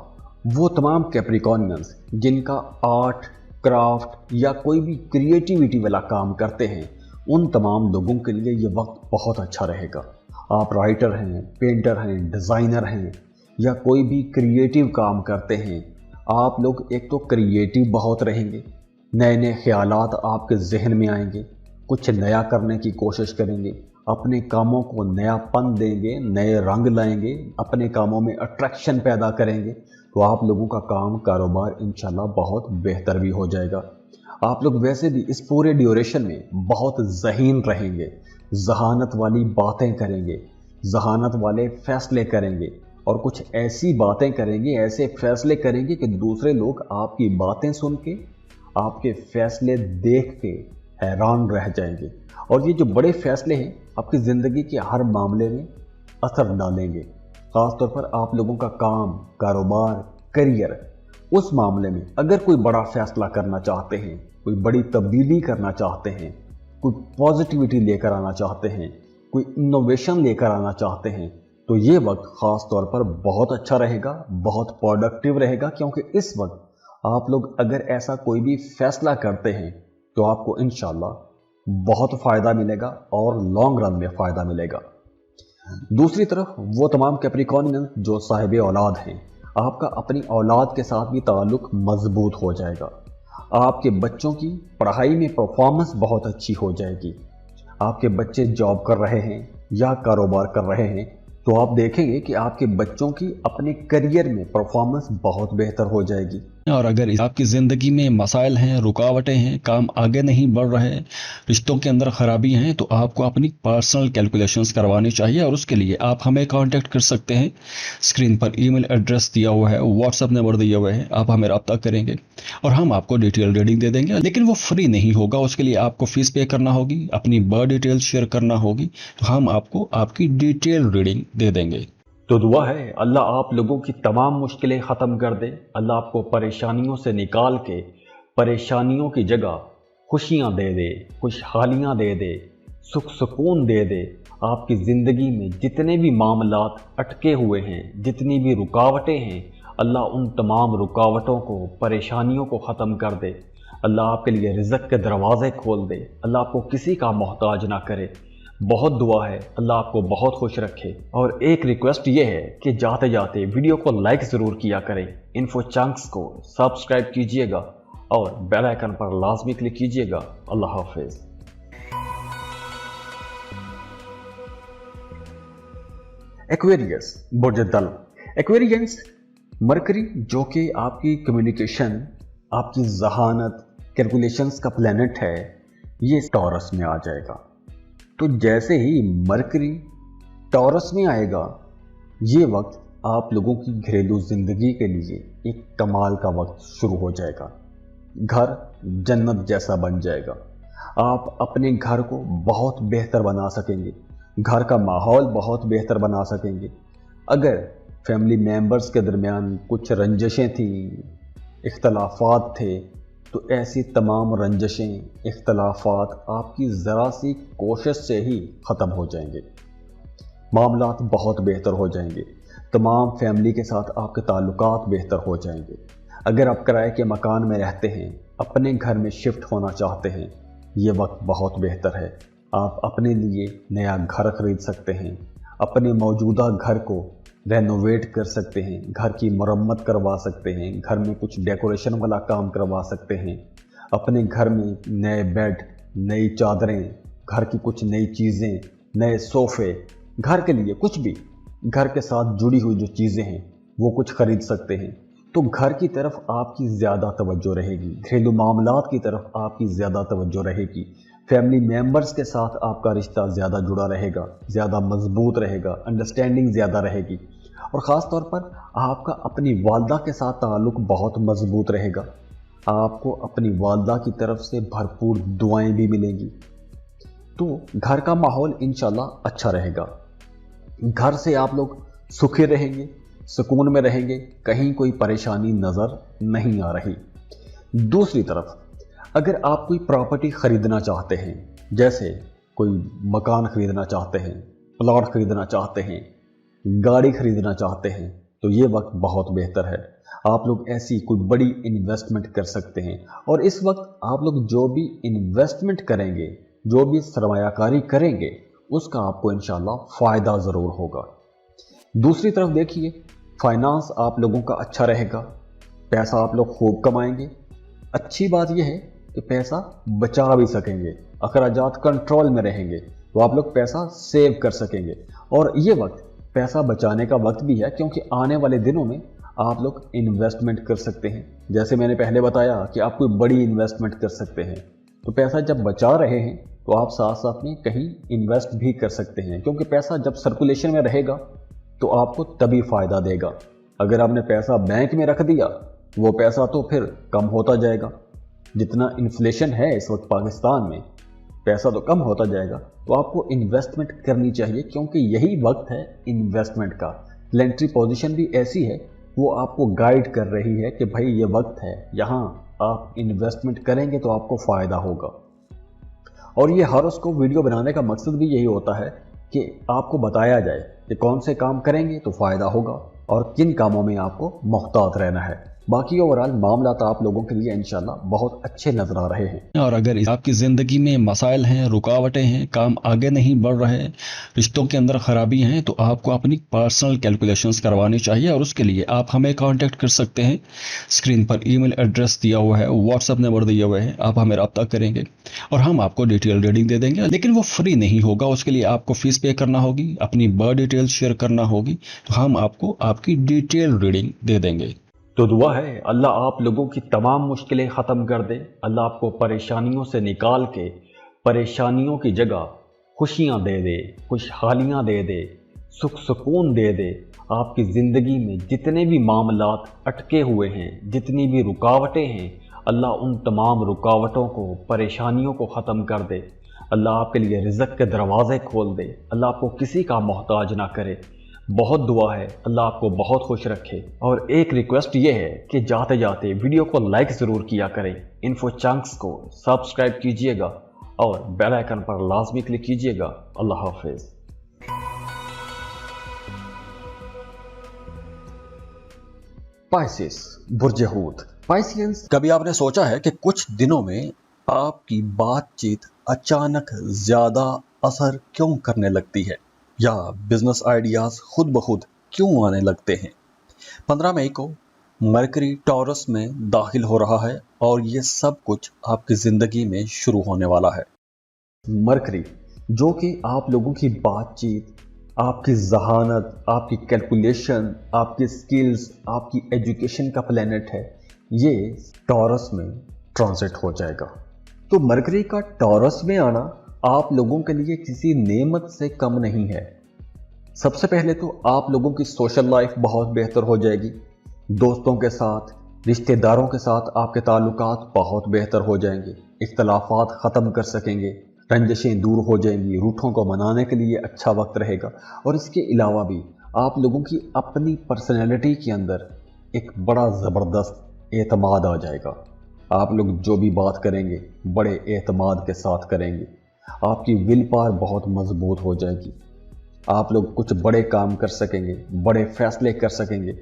वो तमाम कैप्रिकॉर्नियंस जिनका आर्ट, क्राफ्ट या कोई भी क्रिएटिविटी वाला काम करते हैं, उन तमाम लोगों के लिए ये वक्त बहुत अच्छा रहेगा। आप राइटर हैं, पेंटर हैं, डिज़ाइनर हैं या कोई भी क्रिएटिव काम करते हैं, आप लोग एक तो क्रिएटिव बहुत रहेंगे, नए नए ख्यालात आपके जहन में आएंगे, कुछ नया करने की कोशिश करेंगे, अपने कामों को नयापन देंगे, नए रंग लाएंगे, अपने कामों में अट्रैक्शन पैदा करेंगे, तो आप लोगों का काम कारोबार इंशाल्लाह बहुत बेहतर भी हो जाएगा। आप लोग वैसे भी इस पूरे ड्यूरेशन में बहुत ज़हीन रहेंगे, जहानत वाली बातें करेंगे, जहानत वाले फैसले करेंगे और कुछ ऐसी बातें करेंगे, ऐसे फैसले करेंगे कि दूसरे लोग आपकी बातें सुन के, आपके फैसले देख के हैरान रह जाएंगे। और ये जो बड़े फैसले हैं आपकी ज़िंदगी के हर मामले में असर डालेंगे। ख़ासतौर पर आप लोगों का काम, कारोबार, करियर, उस मामले में अगर कोई बड़ा फैसला करना चाहते हैं, कोई बड़ी तब्दीली करना चाहते हैं, कोई पॉजिटिविटी लेकर आना चाहते हैं, कोई इनोवेशन लेकर आना चाहते हैं, तो ये वक्त ख़ास तौर पर बहुत अच्छा रहेगा, बहुत प्रोडक्टिव रहेगा। क्योंकि इस वक्त आप लोग अगर ऐसा कोई भी फैसला करते हैं तो आपको इंशाल्लाह बहुत फ़ायदा मिलेगा और लॉन्ग रन में फ़ायदा मिलेगा। दूसरी तरफ वो तमाम कैप्रिकॉर्नियन जो साहिब औलाद हैं, आपका अपनी औलाद के साथ भी ताल्लुक़ मजबूत हो जाएगा। आपके बच्चों की पढ़ाई में परफॉर्मेंस बहुत अच्छी हो जाएगी। आपके बच्चे जॉब कर रहे हैं या कारोबार कर रहे हैं, तो आप देखेंगे कि आपके बच्चों की अपने करियर में परफॉर्मेंस बहुत बेहतर हो जाएगी। और अगर आपकी ज़िंदगी में मसाइल हैं, रुकावटें हैं, काम आगे नहीं बढ़ रहे, रिश्तों के अंदर ख़राबी हैं, तो आपको अपनी पर्सनल कैलकुलेशंस करवानी चाहिए और उसके लिए आप हमें कांटेक्ट कर सकते हैं। स्क्रीन पर ईमेल एड्रेस दिया हुआ है, व्हाट्सएप नंबर दिया हुआ है, आप हमें रब्ता करेंगे और हम आपको डिटेल रीडिंग दे देंगे। लेकिन वो फ्री नहीं होगा, उसके लिए आपको फ़ीस पे करना होगी, अपनी बर्थ डिटेल शेयर करना होगी, तो हम आपको आपकी डिटेल रीडिंग दे देंगे। तो दुआ है अल्लाह आप लोगों की तमाम मुश्किलें ख़त्म कर दे, अल्लाह आपको परेशानियों से निकाल के परेशानियों की जगह खुशियाँ दे दे, खुशहालियाँ दे दे, सुख सुकून दे दे। आपकी ज़िंदगी में जितने भी मामलात अटके हुए हैं, जितनी भी रुकावटें हैं, अल्लाह उन तमाम रुकावटों को, परेशानियों को ख़त्म कर दे। अल्लाह आपके लिए रिज़्क़ के दरवाज़े खोल दे, अल्लाह आपको किसी का मोहताज ना करे। बहुत दुआ है अल्लाह आपको बहुत खुश रखे। और एक रिक्वेस्ट ये है कि जाते जाते वीडियो को लाइक ज़रूर किया करें, इन्फो चंक्स को सब्सक्राइब कीजिएगा और बेल आइकन पर लाजमी क्लिक कीजिएगा। अल्लाह हाफिज़। एक्वेरियस बुर्ज दल। एक्वेरियंस मरकरी जो कि आपकी कम्युनिकेशन, आपकी जहानत, कैलकुलेशंस का प्लैनेट है, ये टॉरस में आ जाएगा। तो जैसे ही मरकरी टॉरस में आएगा, ये वक्त आप लोगों की घरेलू ज़िंदगी के लिए एक कमाल का वक्त शुरू हो जाएगा। घर जन्नत जैसा बन जाएगा। आप अपने घर को बहुत बेहतर बना सकेंगे, घर का माहौल बहुत बेहतर बना सकेंगे। अगर फैमिली मेंबर्स के दरमियान कुछ रंजशें थीं, इख्तलाफात थे, तो ऐसी तमाम रंजशें, इख्तलाफात आपकी ज़रा सी कोशिश से ही ख़त्म हो जाएंगे। मामलात बहुत बेहतर हो जाएंगे। तमाम फैमिली के साथ आपके ताल्लुकात बेहतर हो जाएंगे। अगर आप किराए के मकान में रहते हैं, अपने घर में शिफ्ट होना चाहते हैं, ये वक्त बहुत बेहतर है। आप अपने लिए नया घर ख़रीद सकते हैं, अपने मौजूदा घर को रेनोवेट कर सकते हैं, घर की मरम्मत करवा सकते हैं, घर में कुछ डेकोरेशन वाला काम करवा सकते हैं, अपने घर में नए बेड, नई चादरें, घर की कुछ नई चीज़ें, नए सोफ़े, घर के लिए कुछ भी घर के साथ जुड़ी हुई जो चीज़ें हैं वो कुछ ख़रीद सकते हैं। तो घर की तरफ आपकी ज़्यादा तवज्जो रहेगी, घरेलू मामलात की तरफ आपकी ज़्यादा तवज्जो रहेगी। फैमिली मेंबर्स के साथ आपका रिश्ता ज़्यादा जुड़ा रहेगा, ज़्यादा मजबूत रहेगा, अंडरस्टैंडिंग ज़्यादा रहेगी। और ख़ास तौर पर आपका अपनी वालदा के साथ ताल्लुक़ बहुत मजबूत रहेगा। आपको अपनी वालदा की तरफ से भरपूर दुआएं भी मिलेंगी। तो घर का माहौल इंशाल्लाह अच्छा रहेगा। घर से आप लोग सुखी रहेंगे, सुकून में रहेंगे, कहीं कोई परेशानी नज़र नहीं आ रही। दूसरी तरफ अगर आप कोई प्रॉपर्टी ख़रीदना चाहते हैं, जैसे कोई मकान ख़रीदना चाहते हैं, प्लॉट ख़रीदना चाहते हैं, गाड़ी ख़रीदना चाहते हैं, तो ये वक्त बहुत बेहतर है। आप लोग ऐसी कोई बड़ी इन्वेस्टमेंट कर सकते हैं। और इस वक्त आप लोग जो भी इन्वेस्टमेंट करेंगे, जो भी सरमायाकारी करेंगे, उसका आपको इंशाल्लाह फ़ायदा ज़रूर होगा। दूसरी तरफ देखिए, फाइनेंस आप लोगों का अच्छा रहेगा, पैसा आप लोग खूब कमाएंगे। अच्छी बात यह है कि पैसा बचा भी सकेंगे, अखराजात कंट्रोल में रहेंगे, तो आप लोग पैसा सेव कर सकेंगे। और ये वक्त पैसा बचाने का वक्त भी है, क्योंकि आने वाले दिनों में आप लोग इन्वेस्टमेंट कर सकते हैं। जैसे मैंने पहले बताया कि आप कोई बड़ी इन्वेस्टमेंट कर सकते हैं, तो पैसा जब बचा रहे हैं तो आप साथ साथ में कहीं इन्वेस्ट भी कर सकते हैं, क्योंकि पैसा जब सर्कुलेशन में रहेगा तो आपको तभी फ़ायदा देगा। अगर आपने पैसा बैंक में रख दिया, वो पैसा तो फिर कम होता जाएगा। जितना इन्फ्लेशन है इस वक्त पाकिस्तान में, पैसा तो कम होता जाएगा। तो आपको इन्वेस्टमेंट करनी चाहिए, क्योंकि यही वक्त है इन्वेस्टमेंट का। प्लेनेटरी पोजीशन भी ऐसी है, वो आपको गाइड कर रही है कि भाई ये वक्त है, यहाँ आप इन्वेस्टमेंट करेंगे तो आपको फ़ायदा होगा। और ये हॉरोस्कोप वीडियो बनाने का मकसद भी यही होता है कि आपको बताया जाए कि कौन से काम करेंगे तो फ़ायदा होगा और किन कामों में आपको मोहतात रहना है। बाकी ओवरऑल मामला तो आप लोगों के लिए इंशाल्लाह बहुत अच्छे नजर आ रहे हैं। और अगर आपकी ज़िंदगी में मसाइल हैं, रुकावटें हैं, काम आगे नहीं बढ़ रहे, रिश्तों के अंदर ख़राबी हैं, तो आपको अपनी पर्सनल कैलकुलेशंस करवानी चाहिए। और उसके लिए आप हमें कांटेक्ट कर सकते हैं। स्क्रीन पर ईमेल एड्रेस दिया हुआ है, व्हाट्सअप नंबर दिया हुआ है, आप हमें रब्ता करेंगे और हम आपको डिटेल रीडिंग दे देंगे। लेकिन वो फ्री नहीं होगा, उसके लिए आपको फ़ीस पे करना होगी, अपनी बर्थ डिटेल शेयर करना होगी, तो हम आपको आपकी डिटेल रीडिंग दे देंगे। तो दुआ है अल्लाह आप लोगों की तमाम मुश्किलें ख़त्म कर दे, अल्लाह आपको परेशानियों से निकाल के परेशानियों की जगह खुशियाँ दे दे, खुशहालियाँ दे दे, सुख सुकून दे दे। आपकी ज़िंदगी में जितने भी मामलात अटके हुए हैं, जितनी भी रुकावटें हैं, अल्लाह उन तमाम रुकावटों को, परेशानियों को ख़त्म कर दे। अल्लाह आपके लिए रिज़्क़ के दरवाज़े खोल दे, अल्लाह आपको किसी का मोहताज ना करे। बहुत दुआ है अल्लाह आपको बहुत खुश रखे। और एक रिक्वेस्ट ये है कि जाते जाते वीडियो को लाइक ज़रूर किया करें, इन्फो चंक्स को सब्सक्राइब कीजिएगा और बेल आइकन पर लाजमी क्लिक कीजिएगा। अल्लाह हाफिज़। पाइसेस, बुर्ज हूत। पाइसियंस, कभी आपने सोचा है कि कुछ दिनों में आपकी बातचीत अचानक ज्यादा असर क्यों करने लगती है, या बिजनेस आइडियाज खुद ब खुद क्यों आने लगते हैं? 15 मई को मरकरी टॉरस में दाखिल हो रहा है और ये सब कुछ आपकी जिंदगी में शुरू होने वाला है। मरकरी जो कि आप लोगों की बातचीत, आपकी जहानत, आपकी कैलकुलेशन, आपकी स्किल्स, आपकी एजुकेशन का प्लैनेट है, ये टॉरस में ट्रांजिट हो जाएगा। तो मरकरी का टॉरस में आना आप लोगों के लिए किसी नेमत से कम नहीं है। सबसे पहले तो आप लोगों की सोशल लाइफ बहुत बेहतर हो जाएगी, दोस्तों के साथ, रिश्तेदारों के साथ आपके ताल्लुकात बहुत बेहतर हो जाएंगे, इख्तलाफात ख़त्म कर सकेंगे, रंजिशें दूर हो जाएंगी, रूठों को मनाने के लिए अच्छा वक्त रहेगा। और इसके अलावा भी आप लोगों की अपनी पर्सनैलिटी के अंदर एक बड़ा ज़बरदस्त एतमाद आ जाएगा। आप लोग जो भी बात करेंगे बड़े एतमाद के साथ करेंगे, आपकी विल पावर बहुत मजबूत हो जाएगी, आप लोग कुछ बड़े काम कर सकेंगे, बड़े फैसले कर सकेंगे,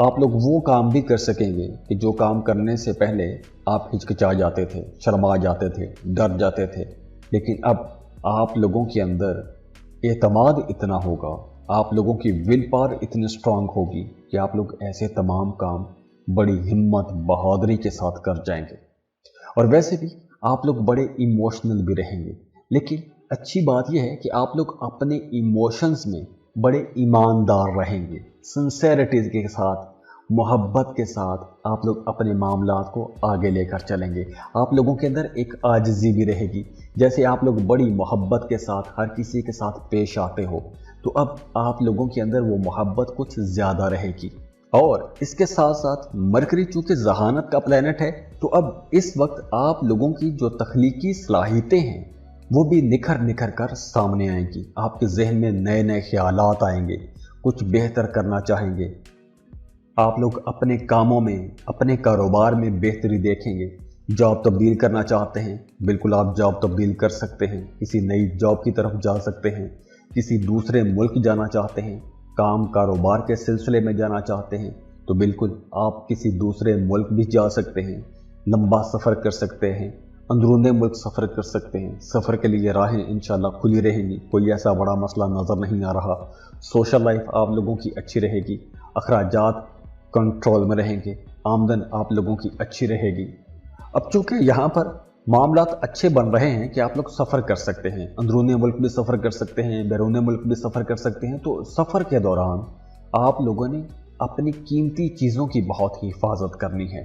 आप लोग वो काम भी कर सकेंगे कि जो काम करने से पहले आप हिचकिचा जाते थे, शर्मा जाते थे, डर जाते थे, लेकिन अब आप लोगों के अंदर एतमाद इतना होगा, आप लोगों की विल पावर इतनी स्ट्रांग होगी कि आप लोग ऐसे तमाम काम बड़ी हिम्मत, बहादुरी के साथ कर जाएंगे। और वैसे भी आप लोग बड़े इमोशनल भी रहेंगे, लेकिन अच्छी बात यह है कि आप लोग अपने इमोशंस में बड़े ईमानदार रहेंगे, सिंसेरिटी के साथ, मोहब्बत के साथ आप लोग अपने मामलात को आगे लेकर चलेंगे। आप लोगों के अंदर एक आजिज़ी भी रहेगी, जैसे आप लोग बड़ी मोहब्बत के साथ हर किसी के साथ पेश आते हो, तो अब आप लोगों के अंदर वो मोहब्बत कुछ ज़्यादा रहेगी। और इसके साथ साथ मरकरी चूँकि जहानत का प्लैनेट है, तो अब इस वक्त आप लोगों की जो तख्लीकी सलाहियतें हैं वो भी निखर निखर कर सामने आएंगी। आपके जहन में नए नए ख्यालात आएंगे, कुछ बेहतर करना चाहेंगे, आप लोग अपने कामों में, अपने कारोबार में बेहतरी देखेंगे। जॉब तब्दील करना चाहते हैं, बिल्कुल आप जॉब तब्दील कर सकते हैं, किसी नई जॉब की तरफ जा सकते हैं, किसी दूसरे मुल्क जाना चाहते हैं, काम कारोबार के सिलसिले में जाना चाहते हैं, तो बिल्कुल आप किसी दूसरे मुल्क भी जा सकते हैं, लंबा सफ़र कर सकते हैं, अंदरूनी मुल्क सफ़र कर सकते हैं। सफ़र के लिए राहें इंशाल्लाह खुली रहेंगी, कोई ऐसा बड़ा मसला नज़र नहीं आ रहा। सोशल लाइफ आप लोगों की अच्छी रहेगी, अखराजात कंट्रोल में रहेंगे, आमदन आप लोगों की अच्छी रहेगी। अब चूँकि यहाँ पर मामलात अच्छे बन रहे हैं कि आप लोग सफ़र कर सकते हैं, अंदरूनी मुल्क भी सफ़र कर सकते हैं, बैरूनी मुल्क भी सफ़र कर सकते हैं, तो सफ़र के दौरान आप लोगों ने अपनी कीमती चीज़ों की बहुत ही हिफाजत करनी है,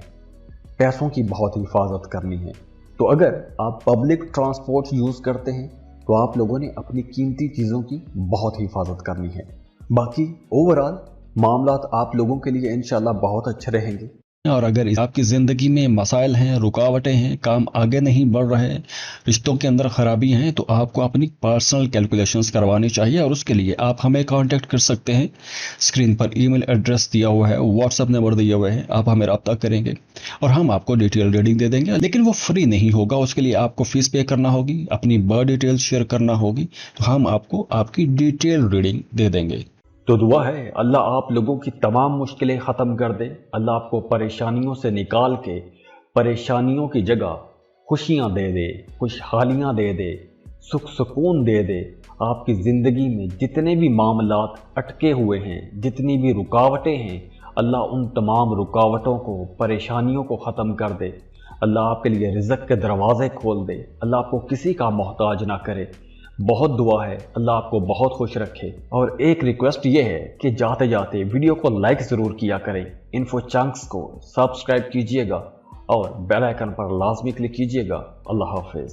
पैसों की बहुत ही हिफाजत करनी है। तो अगर आप पब्लिक ट्रांसपोर्ट यूज़ करते हैं तो आप लोगों ने अपनी कीमती चीज़ों की बहुत हिफाजत करनी है। बाकी ओवरऑल मामलात आप लोगों के लिए इंशाल्लाह बहुत अच्छे रहेंगे। और अगर आपकी ज़िंदगी में मसाइल हैं, रुकावटें हैं, काम आगे नहीं बढ़ रहे, रिश्तों के अंदर ख़राबी हैं, तो आपको अपनी पर्सनल कैलकुलेशंस करवानी चाहिए। और उसके लिए आप हमें कांटेक्ट कर सकते हैं। स्क्रीन पर ईमेल एड्रेस दिया हुआ है, व्हाट्सएप नंबर दिया हुआ है, आप हमें रब्ता करेंगे और हम आपको डिटेल रीडिंग दे देंगे। लेकिन वो फ्री नहीं होगा, उसके लिए आपको फ़ीस पे करना होगी, अपनी बर्थ डिटेल शेयर करना होगी, तो हम आपको आपकी डिटेल रीडिंग दे देंगे। तो दुआ है अल्लाह आप लोगों की तमाम मुश्किलें ख़त्म कर दे, अल्लाह आपको परेशानियों से निकाल के परेशानियों की जगह खुशियाँ दे दे, खुशहालियाँ दे दे, सुख सुकून दे दे। आपकी ज़िंदगी में जितने भी मामलात अटके हुए हैं, जितनी भी रुकावटें हैं, अल्लाह उन तमाम रुकावटों को, परेशानियों को ख़त्म कर दे। अल्लाह आपके लिए रिज़्क़ के दरवाज़े खोल दे, अल्लाह आपको किसी का मोहताज ना करे। बहुत दुआ है अल्लाह आपको बहुत खुश रखे। और एक रिक्वेस्ट ये है कि जाते जाते वीडियो को लाइक ज़रूर किया करें, इन्फो चंक्स को सब्सक्राइब कीजिएगा और बेल आइकन पर लाजमी क्लिक कीजिएगा। अल्लाह हाफिज़।